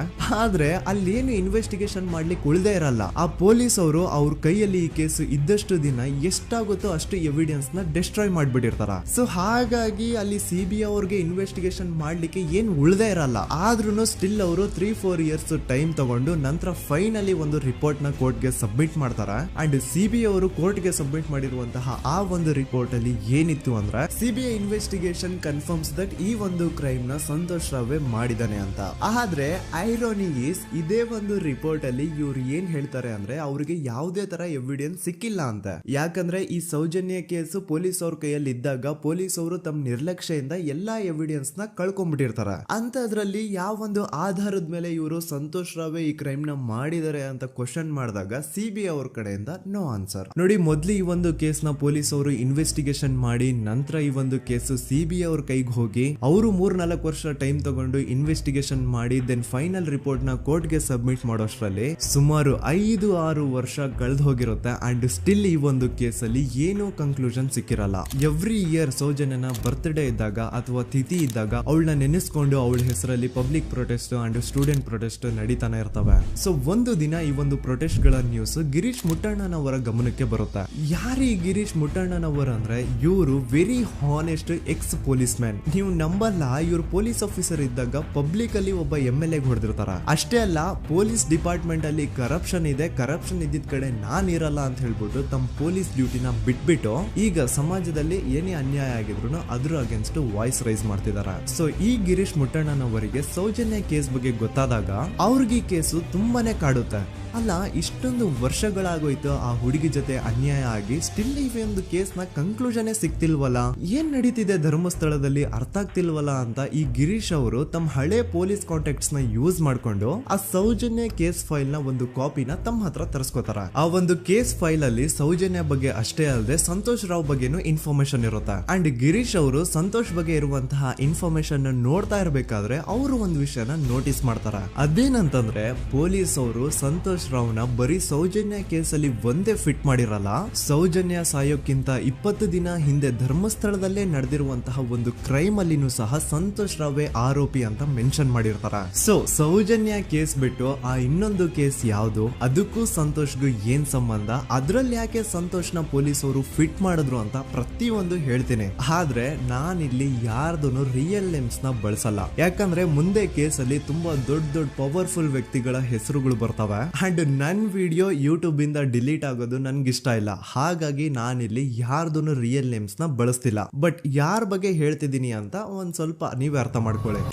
ಆದ್ರೆ ಅಲ್ಲೇನು ಇನ್ವೆಸ್ಟಿಗೇಷನ್ ಮಾಡ್ಲಿಕ್ಕೆ ಉಳ್ದೇ ಇರಲ್ಲ. ಆ ಪೊಲೀಸ್ ಅವರು ಅವ್ರ ಕೈಯಲ್ಲಿ ಈ ಕೇಸ್ ಇದ್ದಷ್ಟು ದಿನ ಎಷ್ಟಾಗುತ್ತೋ ಅಷ್ಟು ಎವಿಡೆನ್ಸ್ ನ ಡಿಸ್ಟ್ರಾಯ್ ಮಾಡ್ಬಿಟ್ಟಿರ್ತಾರ. ಸೊ ಹಾಗಾಗಿ ಅಲ್ಲಿ ಸಿಬಿಐ ಅವ್ರಿಗೆ ಇನ್ವೆಸ್ಟಿಗೇಷನ್ ಮಾಡ್ಲಿಕ್ಕೆ ಏನ್ ಉಳ್ದೇ ಇರಲ್ಲ. ಆದ್ರೂ ಸ್ಟಿಲ್ ಅವರು 3-4 ಇಯರ್ಸ್ ಟೈಮ್ ತಗೊಂಡು ನಂತರ ಫೈನಲಿ ಒಂದು ರಿಪೋರ್ಟ್ ನ ಕೋರ್ಟ್ ಗೆ ಸಬ್ಮಿಟ್ ಮಾಡ್ತಾರ. ಅಂಡ್ ಸಿಬಿಐ ಅವರು ಕೋರ್ಟ್ ಗೆ ಸಬ್ಮಿಟ್ ಮಾಡಿರುವಂತಹ ಆ ಒಂದು ರಿಪೋರ್ಟ್ ಅಲ್ಲಿ ಏನಿತ್ತು ಅಂದ್ರೆ ಸಿಬಿಐ ಇನ್ವೆಸ್ಟಿಗೇಷನ್ ಕನ್ಫರ್ಮ್ಸ್ ದಟ್ ಈ ಒಂದು ಕ್ರೈಮ್ ನ ಸಂತೋಷ್ ರಾವ್ ಮಾಡಿದಾನೆ ಅಂತ. ಆದ್ರೆ ಐರಾನಿ ಈಸ್ ಇದೇ ಒಂದು ರಿಪೋರ್ಟ್ ಅಲ್ಲಿ ಇವ್ರು ಏನ್ ಹೇಳ್ತಾರೆ ಅಂದ್ರೆ ಅವ್ರಿಗೆ ಯಾವುದೇ ತರ ಎವಿಡೆನ್ಸ್ ಸಿಕ್ಕಿಲ್ಲ ಅಂತ. ಯಾಕಂದ್ರೆ ಈ ಸೌಜನ್ಯ ಕೇಸ್ ಪೊಲೀಸ್ ಅವ್ರ ಕೈಯಲ್ಲಿ ಇದ್ದಾಗ ಪೊಲೀಸ್ ಅವರು ತಮ್ಮ ನಿರ್ಲಕ್ಷ್ಯದಿಂದ ಎಲ್ಲಾ ಎವಿಡೆನ್ಸ್ ನ ಕಳ್ಕೊಂಡ್ಬಿಟ್ಟಿರ್ತಾರ. ಅಂತದ್ರಲ್ಲಿ ಯಾವ ಒಂದು ಆಧಾರದ ಮೇಲೆ ಇವರು ಸಂತೋಷ್ ರಾವ್ ಈ ಕ್ರೈಮ್ ನ ಮಾಡಿದ್ದಾರೆ ಅಂತ ಕ್ವಶನ್ ಮಾಡಿದಾಗ ಸಿಬಿಐ ಅವ್ರ ಕಡೆಯಿಂದ ನೋ ಆನ್ಸರ್. ನೋಡಿ, ಮೊದ್ಲು ಈ ಒಂದು ಕೇಸ್ ನ ಪೊಲೀಸ್ ಅವರು ಇನ್ವೆಸ್ಟಿಗೇಷನ್ ಮಾಡಿ ನಂತರ ಈ ಒಂದು ಕೇಸು ಸಿಬಿಐ ಅವ್ರ ಕೈಗೆ ಹೋಗಿ ಅವರು 3-4 ವರ್ಷ ಟೈಮ್ ತಗೊಂಡು ಇನ್ವೆಸ್ಟಿಗೇಷನ್ ಮಾಡಿ ದೆನ್ ಫೈನಲ್ ರಿಪೋರ್ಟ್ ನ ಕೋರ್ಟ್ ಗೆ ಸಬ್ಮಿಟ್ ಮಾಡೋಷ್ಟ್ರಲ್ಲಿ ಸುಮಾರು 5-6 ವರ್ಷ ಕಳೆದು ಹೋಗಿರುತ್ತೆ. ಅಂಡ್ ಸ್ಟಿಲ್ ಈ ಒಂದು ಕೇಸ್ ಅಲ್ಲಿ ಏನೂ ಕನ್ಕ್ಲೂಷನ್ ಸಿಕ್ಕಿರಲ್ಲ. ಎವ್ರಿ ಇಯರ್ ಸೌಜನ್ಯನ ಬರ್ತ್ಡೇ ಇದ್ದಾಗ ಅಥವಾ ತಿಥಿ ಇದ್ದಾಗ ಅವಳನ್ನ ನೆನೆಸ್ಕೊಂಡು ಅವಳ ಹೆಸರಲ್ಲಿ public protest and student protest ನಡೀತಾನೆ ಇರ್ತವೆ. ಸೊ ಒಂದು ದಿನ ಈ ಒಂದು ಪ್ರೊಟೆಸ್ಟ್ ಗಳ ನ್ಯೂಸ್ ಗಿರೀಶ್ ಮುಟ್ಟಣ್ಣನವರ ಗಮನಕ್ಕೆ ಬರುತ್ತೆ. ಯಾರೀ ಗಿರೀಶ್ ಮುಟ್ಟಣ್ಣನವರ ಅಂದ್ರೆ ಇವರು very honest X police man. ನೀವು ನಂಬಲ್ಲ, ಇವ್ರು ಪೊಲೀಸ್ ಆಫೀಸರ್ ಇದ್ದಾಗ ಪಬ್ಲಿಕ್ ಅಲ್ಲಿ ಒಬ್ಬ MLA ಹೊಡೆದಿರ್ತಾರ. ಅಷ್ಟೇ ಅಲ್ಲ, ಪೊಲೀಸ್ ಡಿಪಾರ್ಟ್ಮೆಂಟ್ ಅಲ್ಲಿ ಕರಪ್ಷನ್ ಇದೆ, ಕರಪ್ಷನ್ ಇದ್ದಿದ್ ಕಡೆ ನಾನ್ ಇರಲ್ಲ ಅಂತ ಹೇಳ್ಬಿಟ್ಟು ತಮ್ಮ ಪೊಲೀಸ್ ಡ್ಯೂಟಿನ ಬಿಟ್ಬಿಟ್ಟು ಈಗ ಸಮಾಜದಲ್ಲಿ ಏನೇ ಅನ್ಯಾಯ ಆಗಿದ್ರು ಅದ್ರ ಅಗೇನ್ಸ್ಟ್ ವಾಯ್ಸ್ ರೈಸ್ ಮಾಡ್ತಿದಾರ. ಸೊ ಈ ಗಿರೀಶ್ ಮುಟ್ಟಣ್ಣನವರಿಗೆ ಸೌಜನ್ಯ ಕೇಸ್ ಬಗ್ಗೆ ಗೊತ್ತಾದಾಗ ಅವ್ರಿಗೆ ಈ ಕೇಸು ತುಂಬಾನೇ ಕಾಡುತ್ತೆ. ಅಲ್ಲ, ಇಷ್ಟೊಂದು ವರ್ಷಗಳಾಗೋಯ್ತು ಆ ಹುಡುಗಿ ಜೊತೆ ಅನ್ಯಾಯ ಆಗಿ, ಸ್ಟಿಲ್ ಈ ಒಂದು ಕೇಸ್ ನ ಕನ್ಕ್ಲೂಷನ್ ಸಿಕ್ತಿಲ್ವಲ್ಲ, ಏನ್ ನಡೀತಿದೆ ಧರ್ಮಸ್ಥಳದಲ್ಲಿ ಅರ್ಥ ಆಗ್ತಿಲ್ವಲ್ಲ ಅಂತ ಈ ಗಿರೀಶ್ ಅವರು ತಮ್ಮ ಹಳೆ ಪೊಲೀಸ್ ಕಾಂಟ್ಯಾಕ್ಟ್ಸ್ ನ ಯೂಸ್ ಮಾಡ್ಕೊಂಡು ಆ ಸೌಜನ್ಯ ಕೇಸ್ ಫೈಲ್ ನ ಒಂದು ಕಾಪಿನ ತಮ್ಮ ಹತ್ರ ತರಿಸ್ಕೋತಾರ. ಆ ಒಂದು ಕೇಸ್ ಫೈಲ್ ಅಲ್ಲಿ ಸೌಜನ್ಯ ಬಗ್ಗೆ ಅಷ್ಟೇ ಅಲ್ಲದೆ ಸಂತೋಷ್ ರಾವ್ ಬಗ್ಗೆನೂ ಇನ್ಫಾರ್ಮೇಶನ್ ಇರುತ್ತೆ. ಅಂಡ್ ಗಿರೀಶ್ ಅವರು ಸಂತೋಷ್ ಬಗ್ಗೆ ಇರುವಂತಹ ಇನ್ಫಾರ್ಮೇಶನ್ ನೋಡ್ತಾ ಇರ್ಬೇಕಾದ್ರೆ ಅವರು ಒಂದು ವಿಷಯನ ನೋಟಿಸ್ ಮಾಡ್ತಾರ. ಅದೇನಂತಂದ್ರೆ ಪೊಲೀಸ್ ಅವರು ಸಂತೋಷ್ ರಾವ್ನ ಬರೀ ಸೌಜನ್ಯ ಕೇಸಲ್ಲಿ ಒಂದೇ ಫಿಟ್ ಮಾಡಿರಲ್ಲ, ಸೌಜನ್ಯ ಸಾಯೋಕ್ಕಿಂತ 20 ದಿನ ಹಿಂದೆ ಧರ್ಮಸ್ಥಳದಲ್ಲೇ ನಡೆದಿರುವಂತಹ ಒಂದು ಕ್ರೈಮ್ ಅಲ್ಲಿನೂ ಸಹ ಸಂತೋಷ್ ರಾವ್ ಆರೋಪಿ ಅಂತ ಮೆನ್ಷನ್ ಮಾಡಿರ್ತಾರ. ಸೊ ಸೌಜನ್ಯ ಕೇಸ್ ಬಿಟ್ಟು ಆ ಇನ್ನೊಂದು ಕೇಸ್ ಯಾವುದು, ಅದಕ್ಕೂ ಸಂತೋಷ್ಗೂ ಏನ್ ಸಂಬಂಧ, ಅದ್ರಲ್ಲಿ ಯಾಕೆ ಸಂತೋಷ್ನ ಪೊಲೀಸ್ ಅವರು ಫಿಟ್ ಮಾಡಿದ್ರು ಅಂತ ಪ್ರತಿಯೊಂದು ಹೇಳ್ತೀನಿ. ಆದ್ರೆ ನಾನಿಲ್ಲಿ ಯಾರ್ದು ರಿಯಲ್ ನೇಮ್ಸ್ ನ ಬಳಸಲ್ಲ. ಯಾಕಂದ್ರೆ ಮುಂದೆ ಕೇಸಲ್ಲಿ ತುಂಬಾ ದೊಡ್ಡ ಪವರ್ಫುಲ್ ವ್ಯಕ್ತಿಗಳ ಹೆಸರುಗಳು ಬರ್ತವೆ. ಅಂಡ್ ನನ್ ವಿಡಿಯೋ ಯೂಟ್ಯೂಬ್ ಇಂದ ಡಿಲೀಟ್ ಆಗೋದು ನನ್ಗೆ ಇಷ್ಟ ಇಲ್ಲ. ಹಾಗಾಗಿ ನಾನಿಲ್ಲಿ ಯಾರ್ದು ರಿಯಲ್ ನೇಮ್ಸ್ ನ ಬಳಸ್ತಿಲ್ಲ. ಬಟ್ ಯಾರ ಬಗ್ಗೆ ಹೇಳ್ತಿದ್ದೀನಿ ಅಂತ ಒಂದ್ ಸ್ವಲ್ಪ ನೀವೇ ಅರ್ಥ ಮಾಡ್ಕೊಳ್ಳಿ.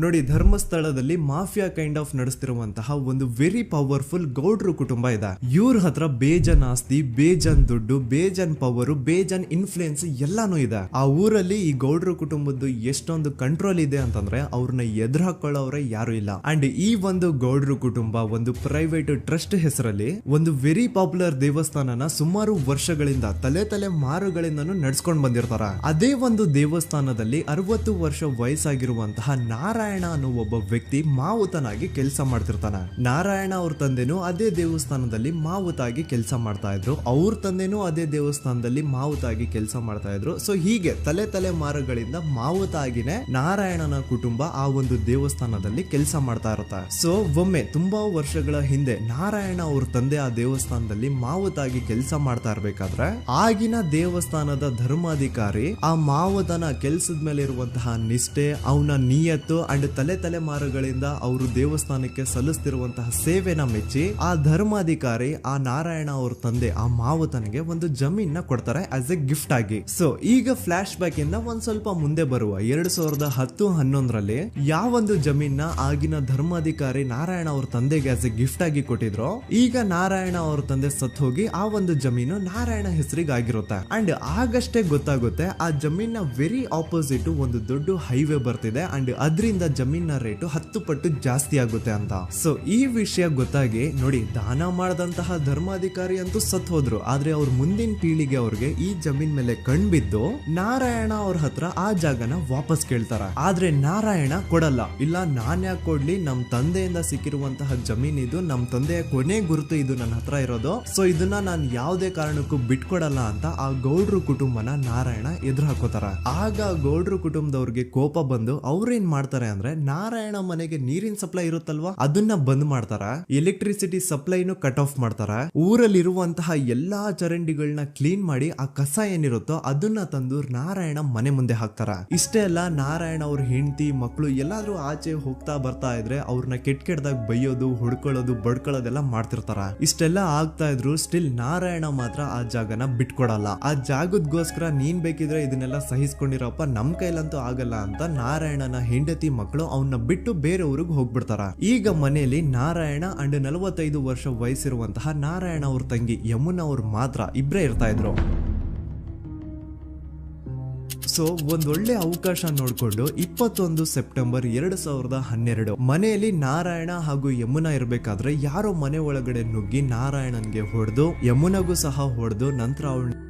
ನೋಡಿ, ಧರ್ಮಸ್ಥಳದಲ್ಲಿ ಮಾಫಿಯಾ ಕೈಂಡ್ ಆಫ್ ನಡೆಸ್ತಿರುವಂತಹ ಒಂದು ವೆರಿ ಪವರ್ಫುಲ್ ಗೌಡ್ರು ಕುಟುಂಬ ಇದೆ. ಇವ್ರ ಹತ್ರ ಬೇಜನ್ ಆಸ್ತಿ, ಬೇಜನ್ ದುಡ್ಡು, ಬೇಜನ್ ಪವರ್, ಬೇಜನ್ ಇನ್ಫ್ಲೂಯೆನ್ಸ್ ಎಲ್ಲಾನು ಇದೆ. ಆ ಊರಲ್ಲಿ ಈ ಗೌಡ್ರು ಕುಟುಂಬದ್ದು ಎಷ್ಟೊಂದು ಕಂಟ್ರೋಲ್ ಇದೆ ಅಂತಂದ್ರೆ ಅವ್ರನ್ನ ಎದುರು ಹಾಕೊಳ್ಳೋರೆ ಯಾರು ಇಲ್ಲ. ಅಂಡ್ ಈ ಒಂದು ಗೌಡ್ರು ಕುಟುಂಬ ಒಂದು ಪ್ರೈವೇಟ್ ಟ್ರಸ್ಟ್ ಹೆಸರಲ್ಲಿ ಒಂದು ವೆರಿ ಪಾಪ್ಯುಲರ್ ದೇವಸ್ಥಾನನ ಸುಮಾರು ವರ್ಷಗಳಿಂದ ತಲೆ ಮಾರುಗಳಿಂದನೂ ನಡ್ಸ್ಕೊಂಡ್ ಬಂದಿರ್ತಾರ. ಅದೇ ಒಂದು ದೇವಸ್ಥಾನದಲ್ಲಿ 60 ವರ್ಷ ವಯಸ್ಸಾಗಿರುವಂತಹ ನಾರಾಯಣ ಅನ್ನೋ ಒಬ್ಬ ವ್ಯಕ್ತಿ ಮಾವುತನಾಗಿ ಕೆಲಸ ಮಾಡ್ತಿರ್ತಾನೆ. ನಾರಾಯಣ ಅವ್ರ ತಂದೆನೂ ಅದೇ ದೇವಸ್ಥಾನದಲ್ಲಿ ಮಾವುತಾಗಿ ಕೆಲಸ ಮಾಡ್ತಾ ಇದ್ರು, ಅವ್ರ ತಂದೆನೂ ಅದೇ ದೇವಸ್ಥಾನದಲ್ಲಿ ಮಾವುತಾಗಿ ಕೆಲಸ ಮಾಡ್ತಾ ಇದ್ರು. ಸೊ ಹೀಗೆ ತಲೆ ಮಾರುಗಳಿಂದ ಮಾವುತಾಗಿನೇ ನಾರಾಯಣನ ಕುಟುಂಬ ಆ ಒಂದು ದೇವಸ್ಥಾನದಲ್ಲಿ ಕೆಲಸ ಮಾಡ್ತಾ ಇರುತ್ತೆ. ಸೊ ಒಮ್ಮೆ ತುಂಬಾ ವರ್ಷಗಳ ಹಿಂದೆ ನಾರಾಯಣ ಅವ್ರ ತಂದೆ ಆ ದೇವಸ್ಥಾನದಲ್ಲಿ ಮಾವುತಾಗಿ ಕೆಲಸ ಮಾಡ್ತಾ ಇರ್ಬೇಕಾದ್ರೆ ಆಗಿನ ದೇವಸ್ಥಾನದ ಧರ್ಮಾಧಿಕಾರಿ ಆ ಮಾವುತನ ಕೆಲ್ಸದ ಮೇಲೆ ಇರುವಂತಹ ನಿಷ್ಠೆ, ಅವನ ನಿಯತ್ತು ಅಂಡ್ ತಲೆಮಾರುಗಳಿಂದ ಅವರು ದೇವಸ್ಥಾನಕ್ಕೆ ಸಲ್ಲಿಸ್ತಿರುವಂತಹ ಸೇವೆನ ಮೆಚ್ಚಿ ಆ ಧರ್ಮಾಧಿಕಾರಿ ಆ ನಾರಾಯಣ ಅವ್ರ ತಂದೆ ಆ ಮಾವುತನಿಗೆ ಒಂದು ಜಮೀನ್ ಕೊಡ್ತಾರೆ ಆಸ್ ಎ ಗಿಫ್ಟ್ ಆಗಿ. ಸೊ ಈಗ ಫ್ಲಾಶ್ ಬ್ಯಾಕ್ ಇಂದ ಒಂದ್ ಸ್ವಲ್ಪ ಮುಂದೆ ಬರುವ 2010-11ರಲ್ಲಿ ಯಾವೊಂದು ಜಮೀನ ಆಗಿನ ಧರ್ಮಾಧಿಕಾರಿ ನಾರಾಯಣ ಅವ್ರ ತಂದೆಗೆ ಆಸ್ ಎ ಗಿಫ್ಟ್ ಆಗಿ ಕೊಟ್ಟಿದ್ರು, ಈಗ ನಾರಾಯಣ ಅವ್ರ ತಂದೆ ಸತ್ ಹೋಗಿ ಆ ಒಂದು ಜಮೀನು ನಾರಾಯಣ ಹೆಸರಿಗೆ ಆಗಿರುತ್ತೆ. ಅಂಡ್ ಆಗಷ್ಟೇ ಗೊತ್ತಾಗುತ್ತೆ ಆ ಜಮೀನ ವೆರಿ ಆಪೋಸಿಟ್ ಒಂದು ದೊಡ್ಡ ಹೈವೇ ಬರ್ತಿದೆ ಅಂಡ್ ಅದರಿಂದ ಜಮೀನ ರೇಟು 10 ಪಟ್ಟು ಜಾಸ್ತಿ ಆಗುತ್ತೆ ಅಂತ. ಸೊ ಈ ವಿಷಯ ಗೊತ್ತಾಗಿ ನೋಡಿ ದಾನ ಮಾಡದಂತಹ ಧರ್ಮಾಧಿಕಾರಿ ಅಂತೂ ಸತ್ ಹೋದ್ರು, ಆದ್ರೆ ಅವ್ರ ಮುಂದಿನ ಪೀಳಿಗೆ ಅವ್ರಿಗೆ ಈ ಜಮೀನ್ ಮೇಲೆ ಕಣ್ಬಿದ್ದು ನಾರಾಯಣ ಅವ್ರ ಹತ್ರ ಆ ಜಾಗನ ವಾಪಸ್ ಕೇಳ್ತಾರ. ಆದ್ರೆ ನಾರಾಯಣ ಕೊಡಲ್ಲ. ಇಲ್ಲ ನಾನ್ ಯಾಕೆ ಕೊಡ್ಲಿ, ನಮ್ ತಂದೆಯಿಂದ ಸಿಕ್ಕಿರುವಂತಹ ಜಮೀನ್ ಇದು, ನಮ್ ತಂದೆಯ ಕೊನೆ ಗುರುತು ಇದು ನನ್ನ ಹತ್ರ ಇರೋದು, ಸೊ ಇದನ್ನ ನಾನ್ ಯಾವುದೇ ಕಾರಣಕ್ಕೂ ಬಿಟ್ಕೊಡಲ್ಲ ಅಂತ ಆ ಗೌಡ್ರು ಕುಟುಂಬನ ನಾರಾಯಣ ಎದುರು ಹಾಕೋತಾರ. ಆಗ ಗೌಡ್ರು ಕುಟುಂಬದವ್ರಿಗೆ ಕೋಪ ಬಂದು ಅವ್ರೇನ್ ಮಾಡ್ತಾರೆ ಅಂದ್ರೆ ನಾರಾಯಣ ಮನೆಗೆ ನೀರಿನ ಸಪ್ಲೈ ಇರುತ್ತಲ್ವಾ ಅದನ್ನ ಬಂದ್ ಮಾಡ್ತಾರ, ಎಲೆಕ್ಟ್ರಿಸಿಟಿ ಸಪ್ಲೈನು ಕಟ್ ಆಫ್ ಮಾಡ್ತಾರ, ಊರಲ್ಲಿರುವಂತಹ ಎಲ್ಲಾ ಚರಂಡಿಗಳನ್ನ ಕ್ಲೀನ್ ಮಾಡಿ ಆ ಕಸ ಏನಿರುತ್ತೋ ಅದನ್ನ ತಂದು ನಾರಾಯಣ ಮನೆ ಮುಂದೆ ಹಾಕ್ತಾರ. ಇಷ್ಟೇ ಅಲ್ಲ, ನಾರಾಯಣ ಅವ್ರ ಹೆಂಡತಿ ಮಕ್ಕಳು ಎಲ್ಲಾದ್ರೂ ಆಚೆ ಹೋಗ್ತಾ ಬರ್ತಾ ಇದ್ರೆ ಅವ್ರನ್ನ ಕೆಟ್ಟದಾಗ ಬೈಯೋದು, ಹೊಡ್ಕೊಳ್ಳೋದು, ಬಡ್ಕೊಳ್ಳೋದೆಲ್ಲ ಮಾಡ್ತಿರ್ತಾರ. ಇಷ್ಟೆಲ್ಲ ಆಗ್ತಾ ಇದ್ರು ಸ್ಟಿಲ್ ನಾರಾಯಣ ಮಾತ್ರ ಆ ಜಾಗನ ಬಿಟ್ಕೊಡಲ್ಲ. ಆ ಜಾಗದ್ಗೋಸ್ಕರ ನೀನ್ ಬೇಕಿದ್ರೆ ಇದನ್ನೆಲ್ಲ ಸಹಿಸ್ಕೊಂಡಿರಪ್ಪ, ನಮ್ ಕೈಲಂತೂ ಆಗಲ್ಲ ಅಂತ ನಾರಾಯಣನ ಹೆಂಡತಿ ಮಕ್ಕಳು ಅವನ್ನ ಬಿಟ್ಟು ಬೇರೆ ಊರಿಗೆ ಹೋಗ್ಬಿಡ್ತಾರ. ಈಗ ಮನೆಯಲ್ಲಿ ನಾರಾಯಣ ಅಂಡ್ 45 ವರ್ಷ ವಯಸ್ಸಿರುವಂತಹ ನಾರಾಯಣ ಅವ್ರ ತಂಗಿ ಯಮುನಾ ಅವ್ರು ಮಾತ್ರ ಇಬ್ರೇ ಇರ್ತಾ ಇದ್ರು. ಸೊ ಒಂದೊಳ್ಳೆ ಅವಕಾಶ ನೋಡ್ಕೊಂಡು 21 ಸೆಪ್ಟೆಂಬರ್ 2012 ಮನೆಯಲ್ಲಿ ನಾರಾಯಣ ಹಾಗೂ ಯಮುನಾ ಇರ್ಬೇಕಾದ್ರೆ ಯಾರೋ ಮನೆ ಒಳಗಡೆ ನುಗ್ಗಿ ನಾರಾಯಣನ್ಗೆ ಹೊಡೆದು ಯಮುನಾಗೂ ಸಹ ಹೊಡೆದು ನಂತರ ಅವಳು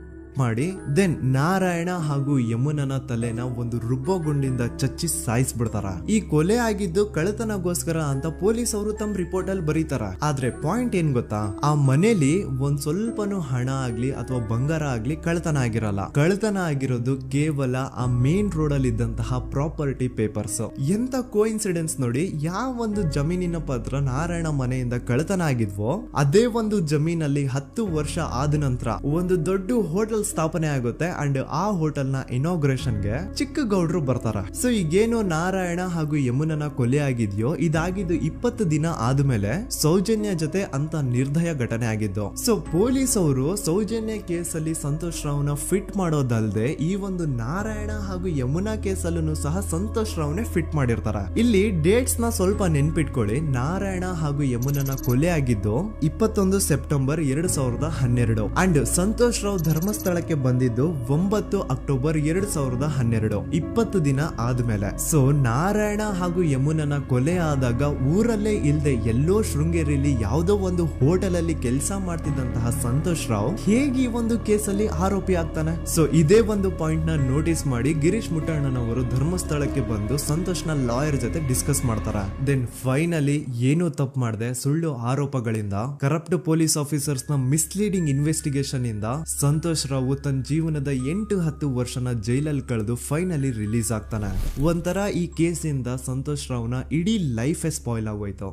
ಮಾಡಿ ದೆನ್ ನಾರಾಯಣ ಹಾಗೂ ಯಮುನನ ತಲೆನ ಒಂದು ರುಬ್ಬಗುಂಡಿಂದ ಚಚ್ಚಿ ಸಾಯಿಸ್ಬಿಡ್ತಾರ. ಈ ಕೊಲೆ ಆಗಿದ್ದು ಕಳ್ಳತನಗೋಸ್ಕರ ಅಂತ ಪೊಲೀಸ್ ಅವರು ತಮ್ಮ ರಿಪೋರ್ಟ್ ಅಲ್ಲಿ ಬರೀತಾರ. ಆದ್ರೆ ಪಾಯಿಂಟ್ ಏನ್ ಗೊತ್ತಾ, ಆ ಮನೇಲಿ ಒಂದ್ ಸ್ವಲ್ಪನೂ ಹಣ ಆಗ್ಲಿ ಅಥವಾ ಬಂಗಾರ ಆಗ್ಲಿ ಕಳ್ಳತನ ಆಗಿರಲ್ಲ. ಕಳ್ಳತನ ಆಗಿರೋದು ಕೇವಲ ಆ ಮೇನ್ ರೋಡ್ ಅಲ್ಲಿ ಇದ್ದಂತಹ ಪ್ರಾಪರ್ಟಿ ಪೇಪರ್ಸ್. ಎಂತ ಕೋಇನ್ಸಿಡೆನ್ಸ್ ನೋಡಿ, ಯಾವ ಒಂದು ಜಮೀನಿನ ಪತ್ರ ನಾರಾಯಣ ಮನೆಯಿಂದ ಕಳ್ಳತನ ಆಗಿದ್ವೋ ಅದೇ ಒಂದು ಜಮೀನಲ್ಲಿ 10 ವರ್ಷ ಆದ ನಂತರ ಒಂದು ದೊಡ್ಡ ಹೋಟೆಲ್ ಸ್ಥಾಪನೆ ಆಗುತ್ತೆ ಅಂಡ್ ಆ ಹೋಟೆಲ್ ನ ಇನಾಗ್ರೇಷನ್ ಗೆ ಚಿಕ್ಕ ಗೌಡ್ರು ಬರ್ತಾರ. ಸೊ ಈಗೇನು ನಾರಾಯಣ ಹಾಗೂ ಯಮುನನ ಕೊಲೆ ಆಗಿದ್ಯೋ ಇದಾಗಿದ್ದು 20 ದಿನ ಆದ್ಮೇಲೆ ಸೌಜನ್ಯ ಜೊತೆ ಅಂತ ನಿರ್ದಯ ಘಟನೆ ಆಗಿದ್ದು. ಸೊ ಪೊಲೀಸ್ ಅವರು ಸೌಜನ್ಯ ಕೇಸಲ್ಲಿ ಸಂತೋಷ್ ರಾವ್ನ ಫಿಟ್ ಮಾಡೋದಲ್ದೆ ಈ ಒಂದು ನಾರಾಯಣ ಹಾಗೂ ಯಮುನಾ ಕೇಸಲ್ಲೂ ಸಹ ಸಂತೋಷ್ ರಾವ್ನೆ ಫಿಟ್ ಮಾಡಿರ್ತಾರ. ಇಲ್ಲಿ ಡೇಟ್ಸ್ ನ ಸ್ವಲ್ಪ ನೆನ್ಪಿಟ್ಕೊಳ್ಳಿ. ನಾರಾಯಣ ಹಾಗೂ ಯಮುನನ ಕೊಲೆ ಆಗಿದ್ದು 21 ಸೆಪ್ಟೆಂಬರ್ 2012 ಅಂಡ್ ಸಂತೋಷ್ ರಾವ್ ಧರ್ಮಸ್ಥಳ ಬಂದಿದ್ದು 9 ಅಕ್ಟೋಬರ್ 2012, 20 ದಿನ ಆದ್ಮೇಲೆ. ಸೊ ನಾರಾಯಣ ಹಾಗೂ ಯಮುನನ ಕೊಲೆ ಆದಾಗ ಊರಲ್ಲೇ ಇಲ್ದೆ ಎಲ್ಲೋ ಶೃಂಗೇರಿಯಲ್ಲಿ ಯಾವುದೋ ಒಂದು ಹೋಟೆಲ್ ಅಲ್ಲಿ ಕೆಲಸ ಮಾಡ್ತಿದ್ದಂತಹ ಸಂತೋಷ್ ರಾವ್ ಹೇಗೆ ಈ ಒಂದು ಕೇಸಲ್ಲಿ ಆರೋಪಿ ಆಗ್ತಾನೆ? ಸೊ ಇದೇ ಒಂದು ಪಾಯಿಂಟ್ ನ ನೋಟಿಸ್ ಮಾಡಿ ಗಿರೀಶ್ ಮುಟ್ಟಣ್ಣನವರು ಧರ್ಮಸ್ಥಳಕ್ಕೆ ಬಂದು ಸಂತೋಷ್ ನ ಲಾಯರ್ ಜೊತೆ ಡಿಸ್ಕಸ್ ಮಾಡ್ತಾರ. ದೆನ್ ಫೈನಲಿ ಏನೋ ತಪ್ಪು ಮಾಡದೆ ಸುಳ್ಳು ಆರೋಪಗಳಿಂದ ಕರಪ್ಟ್ ಪೊಲೀಸ್ ಆಫೀಸರ್ಸ್ ನ ಮಿಸ್ಲೀಡಿಂಗ್ ಇನ್ವೆಸ್ಟಿಗೇಷನ್ ಇಂದ ಸಂತೋಷ್ ರಾವ್ ತನ್ನ ಜೀವನದ 8-10 ವರ್ಷನ ಜೈಲಲ್ಲಿ ಕಳೆದು ಫೈನಲಿ ರಿಲೀಸ್ ಆಗ್ತಾನೆ. ಒಂಥರ ಈ ಕೇಸಿಂದ ಸಂತೋಷ್ ರಾವ್ನ ಇಡೀ ಲೈಫ್ ಸ್ಪಾಯ್ಲ್ ಆಗೋಯ್ತು.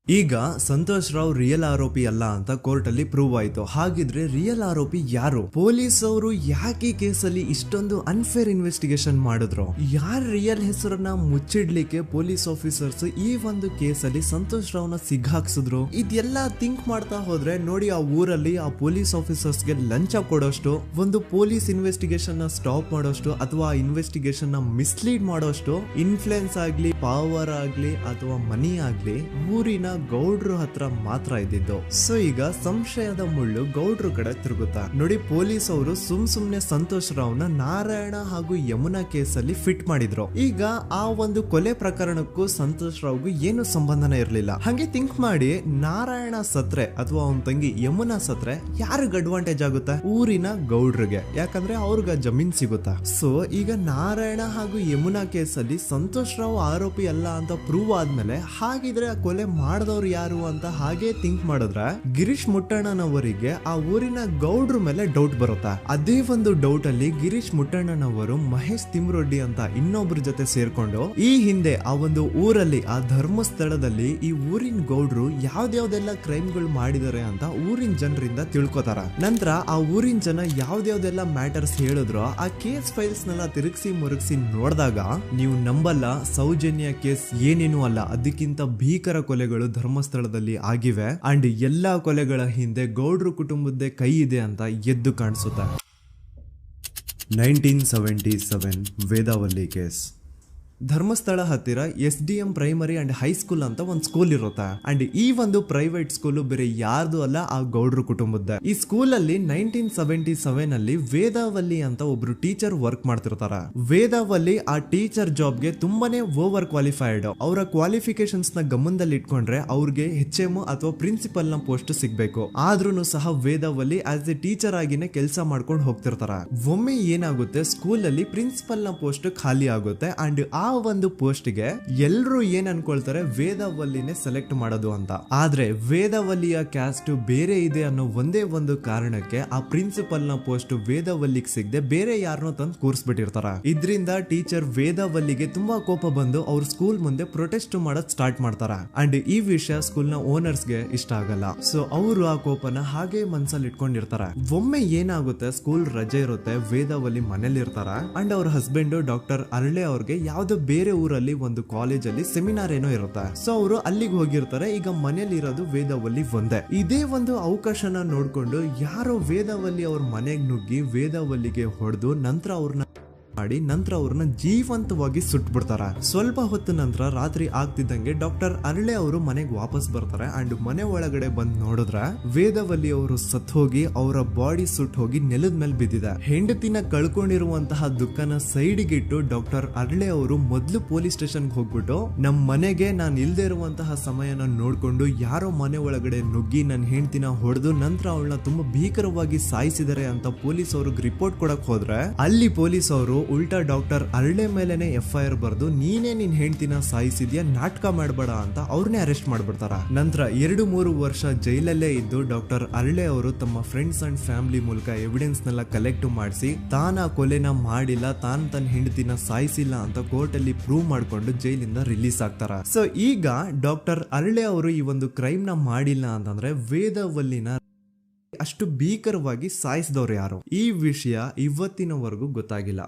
ಈಗ ಸಂತೋಷ್ ರಾವ್ ರಿಯಲ್ ಆರೋಪಿ ಅಲ್ಲ ಅಂತ ಕೋರ್ಟ್ ಅಲ್ಲಿ ಪ್ರೂವ್ ಆಯ್ತು. ಹಾಗಿದ್ರೆ ರಿಯಲ್ ಆರೋಪಿ ಯಾರು? ಪೊಲೀಸ್ ಅವರು ಯಾಕೆ ಕೇಸಲ್ಲಿ ಇಷ್ಟೊಂದು ಅನ್ಫೇರ್ ಇನ್ವೆಸ್ಟಿಗೇಷನ್ ಮಾಡಿದ್ರು? ಯಾರ ರಿಯಲ್ ಹೆಸರನ್ನ ಮುಚ್ಚಿಡ್ಲಿಕ್ಕೆ ಪೊಲೀಸ್ ಆಫೀಸರ್ಸ್ ಈ ಒಂದು ಕೇಸಲ್ಲಿ ಸಂತೋಷ್ ರಾವ್ನ ಸಿಗ್ಹಾಕ್ಸಿದ್ರು? ಇದೆಲ್ಲ ಥಿಂಕ್ ಮಾಡ್ತಾ ಹೋದ್ರೆ ನೋಡಿ ಆ ಊರಲ್ಲಿ ಆ ಪೊಲೀಸ್ ಆಫೀಸರ್ಸ್ಗೆ ಲಂಚ ಕೊಡೋಷ್ಟು, ಒಂದು ಪೊಲೀಸ್ ಇನ್ವೆಸ್ಟಿಗೇಷನ್ ನ ಸ್ಟಾಪ್ ಮಾಡೋಷ್ಟು ಅಥವಾ ಆ ಇನ್ವೆಸ್ಟಿಗೇಷನ್ ನ ಮಿಸ್ಲೀಡ್ ಮಾಡೋಷ್ಟು ಇನ್ಫ್ಲುಯೆನ್ಸ್ ಆಗ್ಲಿ, ಪವರ್ ಆಗ್ಲಿ ಅಥವಾ ಮನಿ ಆಗ್ಲಿ ಊರಿನ ಗೌಡ್ರು ಹತ್ರ ಮಾತ್ರ ಇದ್ದಿದ್ದು. ಸೊ ಈಗ ಸಂಶಯದ ಮುಳ್ಳು ಗೌಡ್ರು ಕಡೆ ತಿರುಗುತ್ತಾ ನೋಡಿ. ಪೊಲೀಸ್ ಅವರು ಸುಮ್ನೆ ಸಂತೋಷ್ ರಾವ್ನ ನಾರಾಯಣ ಹಾಗೂ ಯಮುನಾ ಕೇಸಲ್ಲಿ ಫಿಟ್ ಮಾಡಿದ್ರು. ಈಗ ಆ ಒಂದು ಕೊಲೆ ಪ್ರಕರಣಕ್ಕೂ ಸಂತೋಷ್ ರಾವ್ಗೂ ಏನು ಸಂಬಂಧನೇ ಇರ್ಲಿಲ್ಲ. ಹಂಗೆ ಥಿಂಕ್ ಮಾಡಿ ನಾರಾಯಣ ಸತ್ರೆ ಅಥವಾ ಅವನ ತಂಗಿ ಯಮುನಾ ಸತ್ರೆ ಯಾರಿಗ ಅಡ್ವಾಂಟೇಜ್ ಆಗುತ್ತೆ? ಊರಿನ ಗೌಡ್ರಿಗೆ, ಯಾಕಂದ್ರೆ ಅವ್ರಿಗ ಜಮೀನ್ ಸಿಗುತ್ತಾ. ಸೊ ಈಗ ನಾರಾಯಣ ಹಾಗೂ ಯಮುನಾ ಕೇಸಲ್ಲಿ ಸಂತೋಷ್ ರಾವ್ ಆರೋಪಿ ಅಲ್ಲ ಅಂತ ಪ್ರೂವ್ ಆದ್ಮೇಲೆ ಹಾಗಿದ್ರೆ ಆ ಕೊಲೆ ಮಾಡ್ದವ್ರು ಯಾರು ಅಂತ ಹಾಗೆ ಥಿಂಕ್ ಮಾಡಿದ್ರೆ ಗಿರೀಶ್ ಮುಟ್ಟಣ್ಣನವರಿಗೆ ಆ ಊರಿನ ಗೌಡ್ರ ಮೇಲೆ ಡೌಟ್ ಬರುತ್ತೆ. ಅದೇ ಒಂದು ಡೌಟ್ ಅಲ್ಲಿ ಗಿರೀಶ್ ಮುಟ್ಟಣ್ಣನವರು ಮಹೇಶ್ ತಿಮ್ರೊಡ್ಡಿ ಅಂತ ಇನ್ನೊಬ್ರ ಜೊತೆ ಸೇರ್ಕೊಂಡು ಈ ಹಿಂದೆ ಆ ಒಂದು ಊರಲ್ಲಿ ಆ ಧರ್ಮಸ್ಥಳದಲ್ಲಿ ಈ ಊರಿನ ಗೌಡ್ರು ಯಾವ್ದಾವ್ದೆಲ್ಲ ಕ್ರೈಮ್ಗಳು ಮಾಡಿದಾರೆ ಅಂತ ಊರಿನ ಜನರಿಂದ ತಿಳ್ಕೊತಾರ. ನಂತರ ಆ ಊರಿನ ಜನ ಯಾವ್ದಾವ್ದೆಲ್ಲ ಮ್ಯಾಟರ್ಸ್ ಹೇಳಿದ್ರು ಆ ಕೇಸ್ ಫೈಲ್ಸ್ ನೆಲ್ಲ ತಿರುಗಿಸಿ ಮುರುಗಿಸಿ ನೋಡಿದಾಗ ನೀವು ನಂಬಲ್ಲ, ಸೌಜನ್ಯ ಕೇಸ್ ಏನೇನು ಅಲ್ಲ, ಅದಕ್ಕಿಂತ ಭೀಕರ ಕೊಲೆಗಳು ಧರ್ಮಸ್ಥಳದಲ್ಲಿ ಆಗಿವೆ ಅಂಡ್ ಎಲ್ಲಾ ಕೊಲೆಗಳ ಹಿಂದೆ ಗೌಡ್ರು ಕುಟುಂಬದ್ದೇ ಕೈ ಇದೆ ಅಂತ ಎದ್ದು ಕಾಣಿಸುತ್ತೆ. 1977 ವೇದಾವಲ್ಲಿ ಕೇಸ್. ಧರ್ಮಸ್ಥಳ ಹತ್ತಿರ SDM ಪ್ರೈಮರಿ ಅಂಡ್ ಹೈಸ್ಕೂಲ್ ಅಂತ ಒಂದು ಸ್ಕೂಲ್ ಇರುತ್ತೆ. ಅಂಡ್ ಈ ಒಂದು ಪ್ರೈವೇಟ್ ಸ್ಕೂಲ್ ಬೇರೆ ಯಾರ್ದು ಅಲ್ಲ, ಆ ಗೌಡ್ರು ಕುಟುಂಬದ. ಈ ಸ್ಕೂಲ್ ಅಲ್ಲಿ 1977 ಅಲ್ಲಿ ವೇದಾವಲ್ಲಿ ಅಂತ ಒಬ್ರು ಟೀಚರ್ ವರ್ಕ್ ಮಾಡ್ತಿರ್ತಾರ. ವೇದಾವಲ್ಲಿ ಆ ಟೀಚರ್ ಜಾಬ್ಗೆ ತುಂಬಾನೇ ಓವರ್ ಕ್ವಾಲಿಫೈಡ್. ಅವರ ಕ್ವಾಲಿಫಿಕೇಶನ್ಸ್ ನ ಗಮನದಲ್ಲಿ ಇಟ್ಕೊಂಡ್ರೆ ಅವ್ರಿಗೆ HM ಅಥವಾ ಪ್ರಿನ್ಸಿಪಲ್ ನ ಪೋಸ್ಟ್ ಸಿಗ್ಬೇಕು. ಆದ್ರೂ ಸಹ ವೇದಾವಲ್ಲಿ ಆಸ್ ಎ ಟೀಚರ್ ಆಗಿನೇ ಕೆಲಸ ಮಾಡ್ಕೊಂಡು ಹೋಗ್ತಿರ್ತಾರ. ಒಮ್ಮೆ ಏನಾಗುತ್ತೆ, ಸ್ಕೂಲ್ ಅಲ್ಲಿ ಪ್ರಿನ್ಸಿಪಲ್ ನ ಪೋಸ್ಟ್ ಖಾಲಿ ಆಗುತ್ತೆ ಅಂಡ್ ಆ ಒಂದು ಪೋಸ್ಟ್ ಗೆ ಎಲ್ರು ಏನ್ ಅನ್ಕೊಳ್ತಾರೆ, ವೇದಾವಲ್ಲಿನೇ ಸೆಲೆಕ್ಟ್ ಮಾಡೋದು ಅಂತ. ಆದ್ರೆ ವೇದಾವಲ್ಲಿಯ ಕ್ಯಾಸ್ಟ್ ಬೇರೆ ಇದೆ ಅನ್ನೋ ಒಂದೇ ಒಂದು ಕಾರಣಕ್ಕೆ ಆ ಪ್ರಿನ್ಸಿಪಲ್ ನ ಪೋಸ್ಟ್ ವೇದಾವಲ್ಲಿಗೆ ಸಿಗದೆ ಬೇರೆ ಯಾರನ್ನೋ ತಂದು ಕೂರಿಸ್ಬಿಟ್ಟಿರ್ತಾರ. ಇದ್ರಿಂದ ಟೀಚರ್ ವೇದಾವಲ್ಲಿಗೆ ತುಂಬಾ ಕೋಪ ಬಂದು ಅವ್ರ ಸ್ಕೂಲ್ ಮುಂದೆ ಪ್ರೊಟೆಸ್ಟ್ ಮಾಡೋದ್ ಸ್ಟಾರ್ಟ್ ಮಾಡ್ತಾರ. ಅಂಡ್ ಈ ವಿಷಯ ಸ್ಕೂಲ್ ನ ಓನರ್ಸ್ ಗೆ ಇಷ್ಟ ಆಗಲ್ಲ. ಸೊ ಅವರು ಆ ಕೋಪನ ಹಾಗೆ ಮನ್ಸಲ್ಲಿ ಇಟ್ಕೊಂಡಿರ್ತಾರ. ಒಮ್ಮೆ ಏನಾಗುತ್ತೆ, ಸ್ಕೂಲ್ ರಜೆ ಇರುತ್ತೆ, ವೇದಾವಲ್ಲಿ ಮನೇಲಿ ಇರ್ತಾರ ಅಂಡ್ ಅವ್ರ ಹಸ್ಬೆಂಡ್ ಡಾಕ್ಟರ್ ಅರಳೆ ಅವ್ರಿಗೆ ಯಾವ್ದೋ ಬೇರೆ ಊರಲ್ಲಿ ಒಂದು ಕಾಲೇಜ್ ಅಲ್ಲಿ ಸೆಮಿನಾರ್ ಏನೋ ಇರುತ್ತೆ. ಸೊ ಅವರು ಅಲ್ಲಿಗೆ ಹೋಗಿರ್ತಾರೆ. ಈಗ ಮನೇಲಿ ಇರೋದು ವೇದಾವಲ್ಲಿ ಒಂದೇ. ಇದೇ ಒಂದು ಅವಕಾಶನ ನೋಡ್ಕೊಂಡು ಯಾರೋ ವೇದಾವಲ್ಲಿ ಅವ್ರ ಮನೆಗೆ ನುಗ್ಗಿ ವೇದಾವಲ್ಲಿಗೆ ಹೊಡೆದು ನಂತರ ಅವ್ರನ್ನ ಜೀವಂತವಾಗಿ ಸುಟ್ಬಿಡ್ತಾರ. ಸ್ವಲ್ಪ ಹೊತ್ತು ನಂತರ ರಾತ್ರಿ ಆಗ್ತಿದ್ದಂಗೆ ಡಾಕ್ಟರ್ ಅರಳೆ ಅವರು ಮನೆಗೆ ವಾಪಸ್ ಬರ್ತಾರೆ ಅಂಡ್ ಮನೆ ಒಳಗಡೆ ಬಂದ್ ನೋಡಿದ್ರೆ ವೇದಾವಲ್ಲಿ ಅವರು ಸತ್ ಹೋಗಿ ಅವರ ಬಾಡಿ ಸುಟ್ ಹೋಗಿ ನೆಲದ ಮೇಲೆ ಬಿದ್ದಿದೆ. ಹೆಂಡತಿನ ಕಳ್ಕೊಂಡಿರುವಂತಹ ದುಃಖನ ಸೈಡ್ಗೆ ಇಟ್ಟು ಡಾಕ್ಟರ್ ಅರಳೆ ಅವರು ಮೊದ್ಲು ಪೊಲೀಸ್ ಸ್ಟೇಷನ್ ಹೋಗ್ಬಿಟ್ಟು ನಮ್ ಮನೆಗೆ ನಾನು ಇಲ್ದೇ ಇರುವಂತಹ ಸಮಯನ ನೋಡ್ಕೊಂಡು ಯಾರೋ ಮನೆ ಒಳಗಡೆ ನುಗ್ಗಿ ನನ್ನ ಹೆಂಡತಿನ ಹೊಡೆದು ನಂತರ ಅವಳನ್ನ ತುಂಬಾ ಭೀಕರವಾಗಿ ಸಾಯಿಸಿದರೆ ಅಂತ ಪೊಲೀಸ್ ಅವ್ರಿಗೆ ರಿಪೋರ್ಟ್ ಕೊಡಕ್ ಹೋದ್ರೆ ಅಲ್ಲಿ ಪೊಲೀಸ್ ಅವರು ಉಲ್ಟಾ ಡಾಕ್ಟರ್ ಅರಳೆ ಮೇಲೆನೆ FIR ಬರ್ದು ನೀನೇ ನಿನ್ ಹೆಂಡತಿನ ಸಾಯಿಸಿದ್ಯಾ, ನಾಟಕ ಮಾಡಬೇಡ ಅಂತ ಅವ್ರನ್ನೇ ಅರೆಸ್ಟ್ ಮಾಡ್ಬಿಡ್ತಾರ. ನಂತರ 2-3 ವರ್ಷ ಜೈಲಲ್ಲೇ ಇದ್ದು ಡಾಕ್ಟರ್ ಅರಳೆ ಅವರು ತಮ್ಮ ಫ್ರೆಂಡ್ಸ್ ಅಂಡ್ ಫ್ಯಾಮಿಲಿ ಮೂಲಕ ಎವಿಡೆನ್ಸ್ ನೆಲ್ಲ ಕಲೆಕ್ಟ್ ಮಾಡಿಸಿ ತಾನ ಕೊಲೆನ ಮಾಡಿಲ್ಲ, ತನ್ನ ಹೆಂಡತಿನ ಸಾಯಿಸಿಲ್ಲ ಅಂತ ಕೋರ್ಟ್ ಅಲ್ಲಿ ಪ್ರೂವ್ ಮಾಡ್ಕೊಂಡು ಜೈಲಿಂದ ರಿಲೀಸ್ ಆಗ್ತಾರ. ಸೊ ಈಗ ಡಾಕ್ಟರ್ ಅರಳೆ ಅವರು ಈ ಒಂದು ಕ್ರೈಮ್ ನ ಮಾಡಿಲ್ಲ ಅಂತಂದ್ರೆ ವೇದಾವಲ್ಲಿನ ಅಷ್ಟು ಭೀಕರವಾಗಿ ಸಾಯಿಸಿದವ್ರು ಯಾರು, ಈ ವಿಷಯ ಇವತ್ತಿನವರೆಗೂ ಗೊತ್ತಾಗಿಲ್ಲ.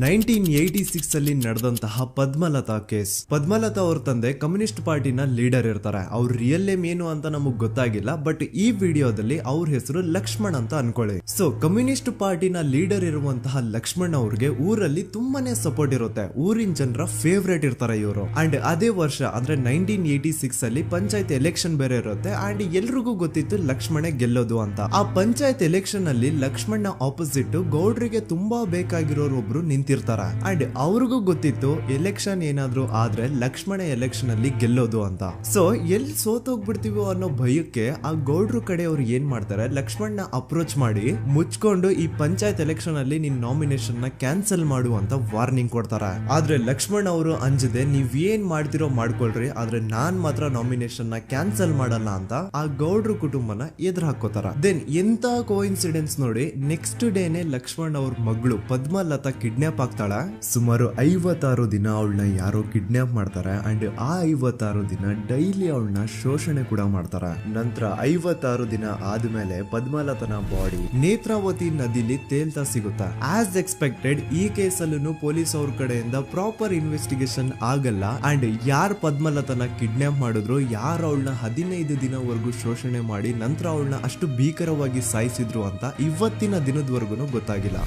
1986 ಅಲ್ಲಿ ನಡೆದಂತಹ ಪದ್ಮಲತಾ ಕೇಸ್. ಪದ್ಮಲತಾ ಅವ್ರ ತಂದೆ ಕಮ್ಯುನಿಸ್ಟ್ ಪಾರ್ಟಿನ ಲೀಡರ್ ಇರ್ತಾರೆ. ಅವ್ರ ರಿಯಲ್ ನೇಮ್ ಏನು ಅಂತ ನಮಗ್ ಗೊತ್ತಾಗಿಲ್ಲ, ಬಟ್ ಈ ವಿಡಿಯೋದಲ್ಲಿ ಅವ್ರ ಹೆಸರು ಲಕ್ಷ್ಮಣ್ ಅಂತ ಅನ್ಕೊಳ್ಳಿ. ಸೊ ಕಮ್ಯುನಿಸ್ಟ್ ಪಾರ್ಟಿನ ಲೀಡರ್ ಇರುವಂತಹ ಲಕ್ಷ್ಮಣ್ ಅವ್ರಿಗೆ ಊರಲ್ಲಿ ತುಂಬಾನೇ ಸಪೋರ್ಟ್ ಇರುತ್ತೆ. ಊರಿನ ಜನರ ಫೇವ್ರೇಟ್ ಇರ್ತಾರೆ ಇವರು. ಅಂಡ್ ಅದೇ ವರ್ಷ ಅಂದ್ರೆ 1986 ಅಲ್ಲಿ ಪಂಚಾಯತ್ ಎಲೆಕ್ಷನ್ ಬೇರೆ ಇರುತ್ತೆ ಅಂಡ್ ಎಲ್ರಿಗೂ ಗೊತ್ತಿತ್ತು ಲಕ್ಷ್ಮಣೆ ಗೆಲ್ಲೋದು ಅಂತ. ಆ ಪಂಚಾಯತ್ ಎಲೆಕ್ಷನ್ ಅಲ್ಲಿ ಲಕ್ಷ್ಮಣ್ ಆಪೋಸಿಟ್ ಗೌಡ್ರಿಗೆ ತುಂಬಾ ಬೇಕಾಗಿರೋರು ಒಬ್ರು ನಿಂತಿರ್ತಾರ ಅಂಡ್ ಅವ್ರಿಗೂ ಗೊತ್ತಿತ್ತು ಎಲೆಕ್ಷನ್ ಏನಾದ್ರು ಆದ್ರೆ ಲಕ್ಷ್ಮಣ ಎಲೆಕ್ಷನ್ ಅಲ್ಲಿ ಗೆಲ್ಲೋದು ಅಂತ. ಸೊ ಎಲ್ಲಿ ಸೋತೋಗ್ಬಿಡ್ತೀವೋ ಅನ್ನೋ ಭಯಕ್ಕೆ ಆ ಗೌಡ್ರು ಕಡೆ ಅವ್ರು ಏನ್ ಮಾಡ್ತಾರೆ, ಲಕ್ಷ್ಮಣ್ ಅಪ್ರೋಚ್ ಮಾಡಿ ಮುಚ್ಕೊಂಡು ಈ ಪಂಚಾಯತ್ ಎಲೆಕ್ಷನ್ ಅಲ್ಲಿ ನಿನ್ ನಾಮಿನೇಷನ್ ನ ಕ್ಯಾನ್ಸಲ್ ಮಾಡು ಅಂತ ವಾರ್ನಿಂಗ್ ಕೊಡ್ತಾರ. ಆದ್ರೆ ಲಕ್ಷ್ಮಣ್ ಅವರು ಅಂಜದೆ ನೀವ್ ಏನ್ ಮಾಡ್ತಿರೋ ಮಾಡ್ಕೊಳ್ರಿ, ಆದ್ರೆ ನಾನ್ ಮಾತ್ರ ನಾಮಿನೇಷನ್ ನ ಕ್ಯಾನ್ಸಲ್ ಮಾಡಲ್ಲ ಅಂತ ಆ ಗೌಡ್ರು ಕುಟುಂಬನ ಎದುರು ಹಾಕೋತಾರ. ದೆನ್ ಎಂತ ಕೋಇನ್ಸಿಡೆನ್ಸ್ ನೋಡಿ, ನೆಕ್ಸ್ಟ್ ಡೇನೆ ಲಕ್ಷ್ಮಣ್ ಅವ್ರ ಮಗಳು ಪದ್ಮಲತಾ ಕಿಡ್ನಾಪ್ ಆಗ್ತಾಳ. ಸುಮಾರು 56 ದಿನ ಅವಳನ್ನ ಯಾರೋ ಕಿಡ್ನಾಪ್ ಮಾಡ್ತಾರೆ ಅಂಡ್ ಆ 56 ದಿನ ಡೈಲಿ ಅವಳನ್ನ ಶೋಷಣೆ ಕೂಡ ಮಾಡ್ತಾರ. ನಂತರ 56 ದಿನ ಆದ್ಮೇಲೆ ಪದ್ಮಲತನ ಬಾಡಿ ನೇತ್ರಾವತಿ ನದಿಲಿ ತೇಲ್ತಾ ಸಿಗುತ್ತಾ. ಆಸ್ ಎಕ್ಸ್ಪೆಕ್ಟೆಡ್ ಈ ಕೇಸಲ್ಲೂ ಪೊಲೀಸ್ ಅವ್ರ ಕಡೆಯಿಂದ ಪ್ರಾಪರ್ ಇನ್ವೆಸ್ಟಿಗೇಷನ್ ಆಗಲ್ಲ ಅಂಡ್ ಯಾರ್ ಪದ್ಮಲತನ ಕಿಡ್ನಾಪ್ ಮಾಡಿದ್ರು, ಯಾರು ಅವಳನ್ನ 15 ದಿನವರೆಗೂ ಶೋಷಣೆ ಮಾಡಿ ನಂತರ ಅವಳನ್ನ ಅಷ್ಟು ಭೀಕರವಾಗಿ ಸಾಯಿಸಿದ್ರು ಅಂತ ಇವತ್ತಿನ ದಿನದವರೆಗೂ ಗೊತ್ತಾಗಿಲ್ಲ.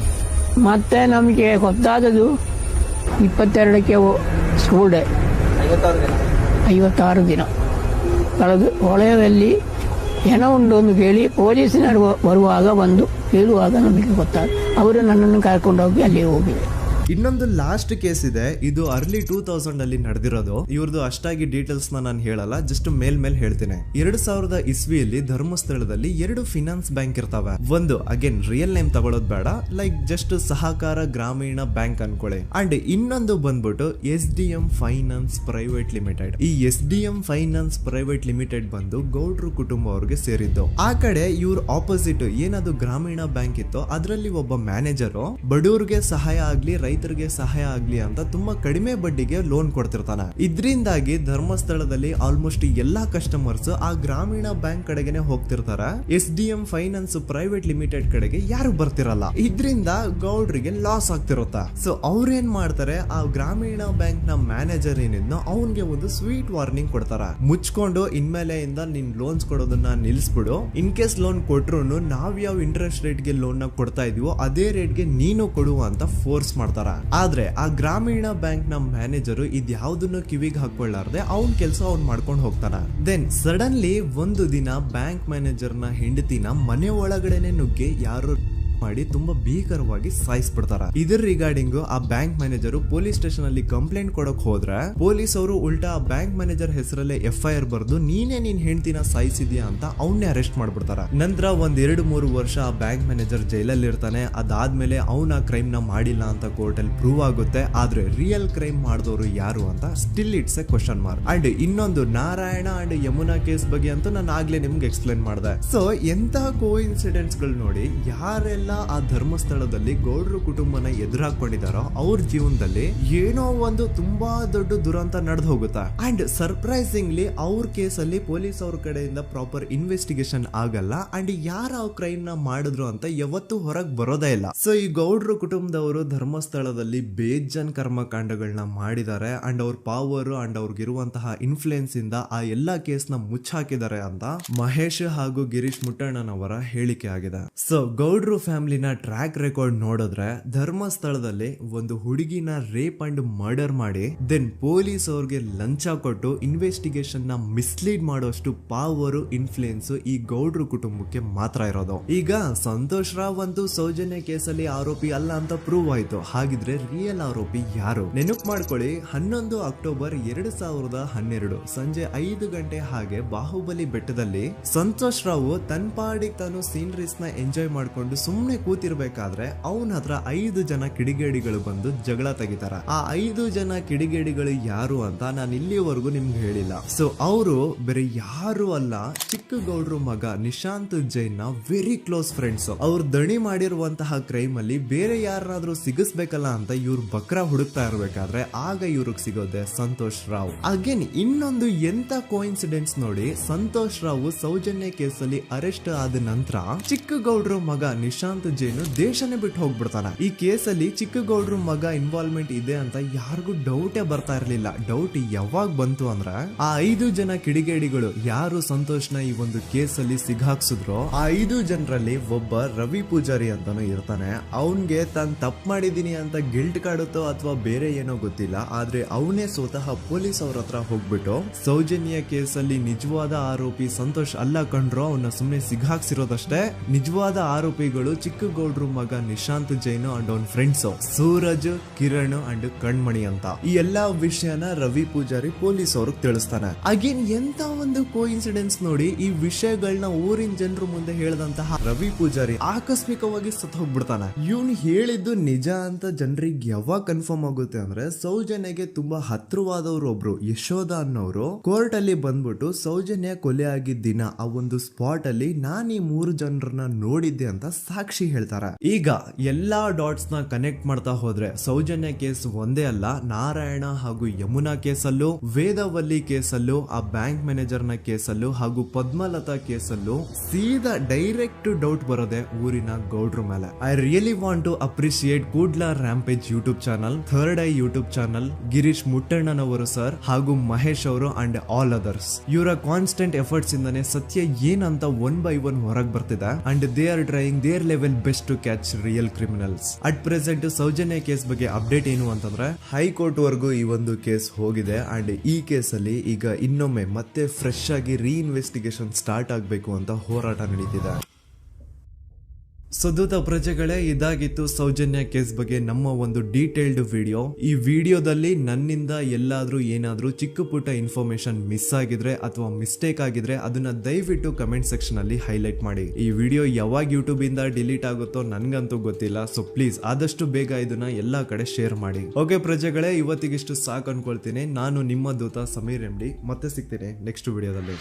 ಮತ್ತೆ ನಮಗೆ ಗೊತ್ತಾದದು 22ಕ್ಕೆ ಸ್ಕೂಲ್ ಡೇ 56 ದಿನ ಕಳೆದು ಹೊಳೆಯಲ್ಲಿ ಏನೋ ಒಂದು ಕೇಳಿ ಪೊಲೀಸಿನರು ಬರುವಾಗ ಬಂದು ಹೇಳುವಾಗ ನಮಗೆ ಗೊತ್ತಾದ. ಅವರು ನನ್ನನ್ನು ಕರ್ಕೊಂಡೋಗಿ ಅಲ್ಲಿ ಹೋಗಿದೆ. ಇನ್ನೊಂದು ಲಾಸ್ಟ್ ಕೇಸ್ ಇದೆ, ಇದು ಅರ್ಲಿ 2000 ಅಲ್ಲಿ ನಡೆದಿರೋದು. ಇವ್ರದ್ದು ಅಷ್ಟಾಗಿ ಡೀಟೇಲ್ಸ್ ನಾನು ಹೇಳಲ್ಲ, ಜಸ್ಟ್ ಮೇಲ್ ಹೇಳ್ತೀನಿ. 2000 ಇಸ್ವಿಯಲ್ಲಿ ಧರ್ಮಸ್ಥಳದಲ್ಲಿ 2 ಫಿನಾನ್ಸ್ ಬ್ಯಾಂಕ್ ಇರ್ತಾವೆ. ಒಂದು ಅಗೇನ್ ರಿಯಲ್ ನೇಮ್ ತಗೊಳ್ಳೋದು ಬೇಡ, ಲೈಕ್ ಜಸ್ಟ್ ಸಹಕಾರ ಗ್ರಾಮೀಣ ಬ್ಯಾಂಕ್ ಅನ್ಕೊಳ್ಳಿ. ಅಂಡ್ ಇನ್ನೊಂದು ಬಂದ್ಬಿಟ್ಟು SDM ಫೈನಾನ್ಸ್ ಪ್ರೈವೇಟ್ ಲಿಮಿಟೆಡ್. ಈ SDM ಫೈನಾನ್ಸ್ ಪ್ರೈವೇಟ್ ಲಿಮಿಟೆಡ್ ಬಂದು ಗೌಡ್ರು ಕುಟುಂಬ ಅವ್ರಿಗೆ ಸೇರಿದ್ದು. ಆ ಕಡೆ ಇವ್ರ ಆಪೋಸಿಟ್ ಏನದು ಗ್ರಾಮೀಣ ಬ್ಯಾಂಕ್ ಇತ್ತು, ಅದರಲ್ಲಿ ಒಬ್ಬ ಮ್ಯಾನೇಜರು ಬಡವ್ರಿಗೆ ಸಹಾಯ ಆಗ್ಲಿ ರೈತರಿಗೆ ಸಹಾಯ ಆಗ್ಲಿ ಅಂತ ತುಂಬಾ ಕಡಿಮೆ ಬಡ್ಡಿಗೆ ಲೋನ್ ಕೊಡ್ತಿರ್ತಾನೆ. ಇದರಿಂದಾಗಿ ಧರ್ಮಸ್ಥಳದಲ್ಲಿ ಆಲ್ಮೋಸ್ಟ್ ಎಲ್ಲಾ ಕಸ್ಟಮರ್ಸ್ ಆ ಗ್ರಾಮೀಣ ಬ್ಯಾಂಕ್ ಕಡೆಗೆ ಹೋಗ್ತಿರ್ತಾರೆ. SDM ಫೈನಾನ್ಸ್ ಪ್ರೈವೇಟ್ ಲಿಮಿಟೆಡ್ ಕಡೆಗೆ ಯಾರು ಬರ್ತಿರಲ್ಲ. ಇದರಿಂದ ಗೌಡ್ರಿಗೆ ಲಾಸ್ ಆಗ್ತಿರುತ್ತ. ಸೊ ಅವ್ರೇನ್ ಮಾಡ್ತಾರೆ, ಆ ಗ್ರಾಮೀಣ ಬ್ಯಾಂಕ್ ನ ಮ್ಯಾನೇಜರ್ ಏನಿದ್ನೋ ಅವನ್ಗೆ ಒಂದು ಸ್ವೀಟ್ ವಾರ್ನಿಂಗ್ ಕೊಡ್ತಾರ. ಮುಚ್ಕೊಂಡು ಇನ್ಮೇಲೆ ಇಂದ ನಿನ್ ಲೋನ್ಸ್ ಕೊಡೋದನ್ನ ನಿಲ್ಸ್ಬಿಡು. ಇನ್ ಕೇಸ್ ಲೋನ್ ಕೊಟ್ರು ನಾವ್ ಯಾವ ಇಂಟ್ರೆಸ್ಟ್ ರೇಟ್ ಗೆ ಲೋನ್ ನ ಕೊಡ್ತಾ ಇದೀವೋ ಅದೇ ರೇಟ್ ಗೆ ನೀನು ಕೊಡುವ ಅಂತ ಫೋರ್ಸ್ ಮಾಡ್ತಾರ. ಆದ್ರೆ ಆ ಗ್ರಾಮೀಣ ಬ್ಯಾಂಕ್ ನ ಮ್ಯಾನೇಜರ್ ಇದ್ಯಾವುದನ್ನು ಕಿವಿಗೆ ಹಾಕೊಳ್ಳಾರ್ದೆ ಅವನ್ ಕೆಲಸ ಅವ್ನ್ ಮಾಡ್ಕೊಂಡು ಹೋಗ್ತಾನ. ದೆನ್ ಸಡನ್ಲಿ ಒಂದು ದಿನ ಬ್ಯಾಂಕ್ ಮ್ಯಾನೇಜರ್ ನ ಹೆಂಡತಿನ ಮನೆ ಒಳಗಡೆನೆ ನುಗ್ಗಿ ಯಾರು ಮಾಡಿ ತುಂಬಾ ಭೀಕರವಾಗಿ ಸಾಯಿಸ್ಬಿಡ್ತಾರ. ಇದರ ರಿಗಾರ್ಡಿಂಗ್ ಆ ಬ್ಯಾಂಕ್ ಮ್ಯಾನೇಜರ್ ಪೊಲೀಸ್ ಸ್ಟೇಷನ್ ಅಲ್ಲಿ ಕಂಪ್ಲೇಂಟ್ ಕೊಡಕ್ ಹೋದ್ರೆ ಪೊಲೀಸ್ ಅವರು ಉಲ್ಟಾ ಆ ಬ್ಯಾಂಕ್ ಮ್ಯಾನೇಜರ್ ಹೆಸರಲ್ಲೇ FIR ಬರ್ದು ನೀನೇ ನಿನ್ ಹೆಂಡತಿನ ಸಾಯಿಸಿದ್ಯಾ ಅಂತ ಅವನ್ನೇ ಅರೆಸ್ಟ್ ಮಾಡ್ಬಿಡ್ತಾರ. ನಂತರ 1-2-3 ವರ್ಷ ಆ ಬ್ಯಾಂಕ್ ಮ್ಯಾನೇಜರ್ ಜೈಲಲ್ಲಿ ಇರ್ತಾನೆ. ಅದಾದ್ಮೇಲೆ ಅವನ ಕ್ರೈಮ್ ನ ಮಾಡಿಲ್ಲ ಅಂತ ಕೋರ್ಟ್ ಅಲ್ಲಿ ಪ್ರೂವ್ ಆಗುತ್ತೆ. ಆದ್ರೆ ರಿಯಲ್ ಕ್ರೈಮ್ ಮಾಡಿದವರು ಯಾರು ಅಂತ still it's A question mark. And ಇನ್ನೊಂದು ನಾರಾಯಣ ಅಂಡ್ ಯಮುನಾ ಕೇಸ್ ಬಗ್ಗೆ ಅಂತೂ ನಾನು ಆಗ್ಲೇ ನಿಮ್ಗೆ ಎಕ್ಸ್ಪ್ಲೇನ್ ಮಾಡಿದೆ. ಸೊ ಎಂತ ಕೋಇನ್ಸಿಡೆಂಟ್ಸ್ ಗಳು ನೋಡಿ, ಯಾರೆಲ್ಲ ಆ ಧರ್ಮಸ್ಥಳದಲ್ಲಿ ಗೌಡ್ರು ಕುಟುಂಬನ ಎದುರಾಕೊಂಡಿದಾರೋ ಅವ್ರ ಜೀವನದಲ್ಲಿ ಏನೋ ಒಂದು ತುಂಬಾ ದೊಡ್ಡ ದುರಂತ ನಡೆದು ಹೋಗುತ್ತಾ. ಅಂಡ್ ಸರ್ಪ್ರೈಸಿಂಗ್ಲಿ ಅವ್ರ ಕೇಸಲ್ಲಿ ಪೊಲೀಸ್ ಅವ್ರ ಕಡೆಯಿಂದ ಪ್ರಾಪರ್ ಇನ್ವೆಸ್ಟಿಗೇಷನ್ ಆಗಲ್ಲ. ಅಂಡ್ ಯಾರ ಕ್ರೈಮ್ ನ ಮಾಡಿದ್ರು ಅಂತ ಯಾವತ್ತೂ ಹೊರಗೆ ಬರೋದೇ ಇಲ್ಲ. ಸೊ ಈ ಗೌಡ್ರು ಕುಟುಂಬದವರು ಧರ್ಮಸ್ಥಳದಲ್ಲಿ ಬೇಜನ್ ಕರ್ಮಕಾಂಡಗಳನ್ನ ಮಾಡಿದ್ದಾರೆ. ಅಂಡ್ ಅವ್ರ ಪವರ್ ಅಂಡ್ ಅವ್ರಿಗಿರುವಂತಹ ಇನ್ಫ್ಲೂಯೆನ್ಸ್ ಇಂದ ಆ ಎಲ್ಲಾ ಕೇಸ್ ನ ಮುಚ್ಚಾಕಿದ್ದಾರೆ ಅಂತ ಮಹೇಶ್ ಹಾಗೂ ಗಿರೀಶ್ ಮುಟ್ಟಣ್ಣನವರ ಹೇಳಿಕೆ ಆಗಿದೆ. ಸೊ ಗೌಡ್ರು ಫ್ಯಾಮಿಲಿನ ಟ್ರ್ಯಾಕ್ ರೆಕಾರ್ಡ್ ನೋಡಿದ್ರೆ ಧರ್ಮಸ್ಥಳದಲ್ಲಿ ಒಂದು ಹುಡುಗಿನ ರೇಪ್ ಅಂಡ್ ಮರ್ಡರ್ ಮಾಡಿ ದೆನ್ ಪೊಲೀಸ್ ಅವ್ರಿಗೆ ಲಂಚ ಕೊಟ್ಟು ಇನ್ವೆಸ್ಟಿಗೇಷನ್ ನ ಮಿಸ್ಲೀಡ್ ಮಾಡೋಷ್ಟು ಪವರ್ ಇನ್ಫ್ಲೂಯೆನ್ಸ್ ಈ ಗೌಡ್ರು ಕುಟುಂಬಕ್ಕೆ ಮಾತ್ರ ಇರೋದು. ಈಗ ಸಂತೋಷ್ ರಾವ್ ಅಂತೂ ಸೌಜನ್ಯ ಕೇಸಲ್ಲಿ ಆರೋಪಿ ಅಲ್ಲ ಅಂತ ಪ್ರೂವ್ ಆಯ್ತು. ಹಾಗಿದ್ರೆ ರಿಯಲ್ ಆರೋಪಿ ಯಾರು? ನೆನಪು ಮಾಡ್ಕೊಳ್ಳಿ, 11 ಅಕ್ಟೋಬರ್ 2012 ಸಂಜೆ 5 ಗಂಟೆ ಹಾಗೆ ಬಾಹುಬಲಿ ಬೆಟ್ಟದಲ್ಲಿ ಸಂತೋಷ್ ರಾವ್ ತನ್ನ ಪಾಡಿಗೆ ತಾನು ಸೀನರೀಸ್ ನ ಎಂಜಾಯ್ ಮಾಡ್ಕೊಂಡು ಸುಮ್ನೆ ಕೂತಿರ್ಬೇಕಾದ್ರೆ ಅವನ ಹತ್ರ 5 ಜನ ಕಿಡಿಗೇಡಿಗಳು ಬಂದು ಜಗಳ ತೆಗಿತಾರ. ಆ 5 ಜನ ಕಿಡಿಗೇಡಿಗಳು ಯಾರು ಅಂತ ನಾನು ಇಲ್ಲಿವರೆಗೂ ನಿಮ್ಗೆ ಹೇಳಿಲ್ಲ. ಸೊ ಅವರು ಬೇರೆ ಯಾರು ಅಲ್ಲ, ಚಿಕ್ಕ ಗೌಡ್ರು ಮಗ ನಿಶಾಂತ್ ಜೈನ್ ನ ವೆರಿ ಕ್ಲೋಸ್ ಫ್ರೆಂಡ್ಸ್. ಅವ್ರು ದಣಿ ಮಾಡಿರುವಂತಹ ಕ್ರೈಮ್ ಅಲ್ಲಿ ಬೇರೆ ಯಾರಾದ್ರೂ ಸಿಗಿಸ್ಬೇಕಲ್ಲ ಅಂತ ಇವ್ರು ಬಕ್ರ ಹುಡುಕ್ತಾ ಇರ್ಬೇಕಾದ್ರೆ ಆಗ ಇವ್ರಿಗೆ ಸಿಗೋದೆ ಸಂತೋಷ್ ರಾವ್. ಅಗೇನ್ ಇನ್ನೊಂದು ಎಂತ ಕೋಇನ್ಸಿಡೆನ್ಸ್ ನೋಡಿ, ಸಂತೋಷ್ ರಾವ್ ಸೌಜನ್ಯ ಕೇಸಲ್ಲಿ ಅರೆಸ್ಟ್ ಆದ ನಂತರ ಚಿಕ್ಕ ಗೌಡ್ರು ಮಗ ನಿಶಾಂತ್ ಜೈನ್ ದೇಶನೇ ಬಿಟ್ಟು ಹೋಗ್ಬಿಡ್ತಾನೆ. ಈ ಕೇಸಲ್ಲಿ ಚಿಕ್ಕ ಗೌಡ್ರು ಮಗ ಇನ್ವಾಲ್ವ್ಮೆಂಟ್ ಇದೆ ಅಂತ ಯಾರಿಗೂ ಡೌಟೇ ಬರ್ತಾ ಇರ್ಲಿಲ್ಲ. ಡೌಟ್ ಯಾವಾಗ ಬಂತು ಅಂದ್ರೆ ಆ 5 ಜನ ಕಿಡಿಗೇಡಿಗಳು ಯಾರು ಸಂತೋಷ್ನ ಈ ಒಂದು ಕೇಸಲ್ಲಿ ಸಿಗಾಕ್ಸಿದ್ರು ಆ 5 ಜನರಲ್ಲಿ ಒಬ್ಬ ರವಿ ಪೂಜಾರಿ ಅಂತಾನು ಇರ್ತಾನೆ. ಅವನ್ಗೆ ತಾನು ತಪ್ಪು ಮಾಡಿದೀನಿ ಅಂತ ಗಿಲ್ಟ್ ಕಾಡುತ್ತೋ ಅಥವಾ ಬೇರೆ ಏನೋ ಗೊತ್ತಿಲ್ಲ. ಆದ್ರೆ ಅವನೇ ಸ್ವತಃ ಪೊಲೀಸ್ ಅವ್ರ ಹತ್ರ ಹೋಗ್ಬಿಟ್ಟು ಸೌಜನ್ಯ ಕೇಸಲ್ಲಿ ನಿಜವಾದ ಆರೋಪಿ ಸಂತೋಷ್ ಅಲ್ಲ ಕಂಡ್ರು, ಅವನ್ನ ಸುಮ್ನೆ ಸಿಗಾಕ್ಸಿರೋದಷ್ಟೇ. ನಿಜವಾದ ಆರೋಪಿಗಳು ಚಿಕ್ಕ ಗೌಡ್ರು ಮಗ ನಿಶಾಂತ್ ಜೈನ್ ಅಂಡ್ ಅವನ್ ಫ್ರೆಂಡ್ಸ್ ಸೂರಜ್, ಕಿರಣ್ ಅಂಡ್ ಕಣ್ಮಣಿ ಅಂತ. ಈ ಎಲ್ಲಾ ವಿಷಯನ ರವಿ ಪೂಜಾರಿ ಪೊಲೀಸ್ ಅವ್ರಿಗೆ ತಿಳಿಸ್ತಾನೆ. ಅಗೇನ್ ಎಂತ ಒಂದು ಕೋಇನ್ಸಿಡೆನ್ಸ್ ನೋಡಿ, ಈ ವಿಷಯಗಳನ್ನ ಊರಿನ ಜನರು ಮುಂದೆ ಹೇಳಿದಂತಹ ರವಿ ಪೂಜಾರಿ ಆಕಸ್ಮಿಕವಾಗಿ ಸತ್ ಹೋಗ್ಬಿಡ್ತಾನೆ. ಇವನು ಹೇಳಿದ್ದು ನಿಜ ಅಂತ ಜನರಿಗೆ ಯಾವಾಗ ಕನ್ಫರ್ಮ್ ಆಗುತ್ತೆ ಅಂದ್ರೆ ಸೌಜನ್ಯಗೆ ತುಂಬಾ ಹತ್ರವಾದವ್ರು ಒಬ್ರು ಯಶೋಧ ಅನ್ನೋರು ಕೋರ್ಟ್ ಅಲ್ಲಿ ಬಂದ್ಬಿಟ್ಟು ಸೌಜನ್ಯ ಕೊಲೆ ಆಗಿದ್ದ ದಿನ ಆ ಒಂದು ಸ್ಪಾಟ್ ಅಲ್ಲಿ ನಾನು ಈ 3 ಜನರನ್ನ ನೋಡಿದ್ದೆ ಅಂತ ಸಾಕ್ಷಿ ಹೇಳ್ತಾರೆ. ಈಗ ಎಲ್ಲಾ ಡಾಟ್ಸ್ ನ ಕನೆಕ್ಟ್ ಮಾಡ್ತಾ ಹೋದ್ರೆ ಸೌಜನ್ಯ ಕೇಸ್ ಒಂದೇ ಅಲ್ಲ, ನಾರಾಯಣ ಹಾಗೂ ಯಮುನಾ ಕೇಸಲ್ಲೂ, ವೇದವಲ್ಲಿ ಕೇಸಲ್ಲೂ, ಆ ಬ್ಯಾಂಕ್ ಮ್ಯಾನೇಜರ್ ನ ಕೇಸಲ್ಲೂ ಹಾಗೂ ಪದ್ಮಲತಾ ಕೇಸಲ್ಲೂ ಸೀದಾ ಡೈರೆಕ್ಟ್ ಡೌಟ್ ಬರೋದೆ ಊರಿನ ಗೌಡ್ರ ಮೇಲೆ. I really want to appreciate Kudla rampage YouTube channel, third eye YouTube channel, Girish ಮುಟ್ಟಣ್ಣನವರು ಸರ್ ಹಾಗೂ ಮಹೇಶ್ ಅವರು ಅಂಡ್ ಆಲ್ ಅದರ್ಸ್. ಇವರ ಕಾನ್ಸ್ಟೆಂಟ್ ಎಫರ್ಟ್ಸ್ ಇಂದಾನೆ ಸತ್ಯ ಏನಂತ 1 by 1 ಹೊರಗೆ ಬರ್ತಿದೆ. And they are trying their level best to catch real criminals. At present Soujanya case ಬಗ್ಗೆ ಅಪ್ಡೇಟ್ ಏನು ಅಂತಂದ್ರೆ ಹೈಕೋರ್ಟ್ ವರೆಗೂ ಈ ಒಂದು ಕೇಸ್ ಹೋಗಿದೆ. ಅಂಡ್ ಈ ಕೇಸ್ ಅಲ್ಲಿ ಈಗ ಇನ್ನೊಮ್ಮೆ ಮತ್ತೆ ಫ್ರೆಶ್ ಆಗಿ ರೀಇನ್ವೆಸ್ಟಿಗೇಷನ್ ಸ್ಟಾರ್ಟ್ ಆಗಬೇಕು ಅಂತ ಹೋರಾಟ ನಡೀತಿದೆ. ಸುದೂತ ಪ್ರಜೆಗಳೇ, ಇದಾಗಿತ್ತು ಸೌಜನ್ಯ ಕೇಸ್ ಬಗ್ಗೆ ನಮ್ಮ ಒಂದು ಡೀಟೇಲ್ಡ್ ವಿಡಿಯೋ. ಈ ವಿಡಿಯೋದಲ್ಲಿ ನನ್ನಿಂದ ಎಲ್ಲಾದ್ರೂ ಏನಾದ್ರೂ ಚಿಕ್ಕ ಪುಟ್ಟ ಇನ್ಫಾರ್ಮೇಶನ್ ಮಿಸ್ ಆಗಿದ್ರೆ ಅಥವಾ ಮಿಸ್ಟೇಕ್ ಆಗಿದ್ರೆ ಅದನ್ನ ದಯವಿಟ್ಟು ಕಮೆಂಟ್ ಸೆಕ್ಷನ್ ಅಲ್ಲಿ ಹೈಲೈಟ್ ಮಾಡಿ. ಈ ವಿಡಿಯೋ ಯಾವಾಗ ಯೂಟ್ಯೂಬ್ ಇಂದ ಡಿಲೀಟ್ ಆಗುತ್ತೋ ನನ್ಗಂತೂ ಗೊತ್ತಿಲ್ಲ. ಸೊ ಪ್ಲೀಸ್ ಆದಷ್ಟು ಬೇಗ ಇದನ್ನ ಎಲ್ಲಾ ಕಡೆ ಶೇರ್ ಮಾಡಿ. ಓಕೆ ಪ್ರಜೆಗಳೇ, ಇವತ್ತಿಗಿಷ್ಟು ಸಾಕು ಅನ್ಕೊಳ್ತೀನಿ. ನಾನು ನಿಮ್ಮ ದೂತ ಸಮೀರ್ MD. ಮತ್ತೆ ಸಿಗ್ತೀನಿ ನೆಕ್ಸ್ಟ್ ವಿಡಿಯೋದಲ್ಲಿ.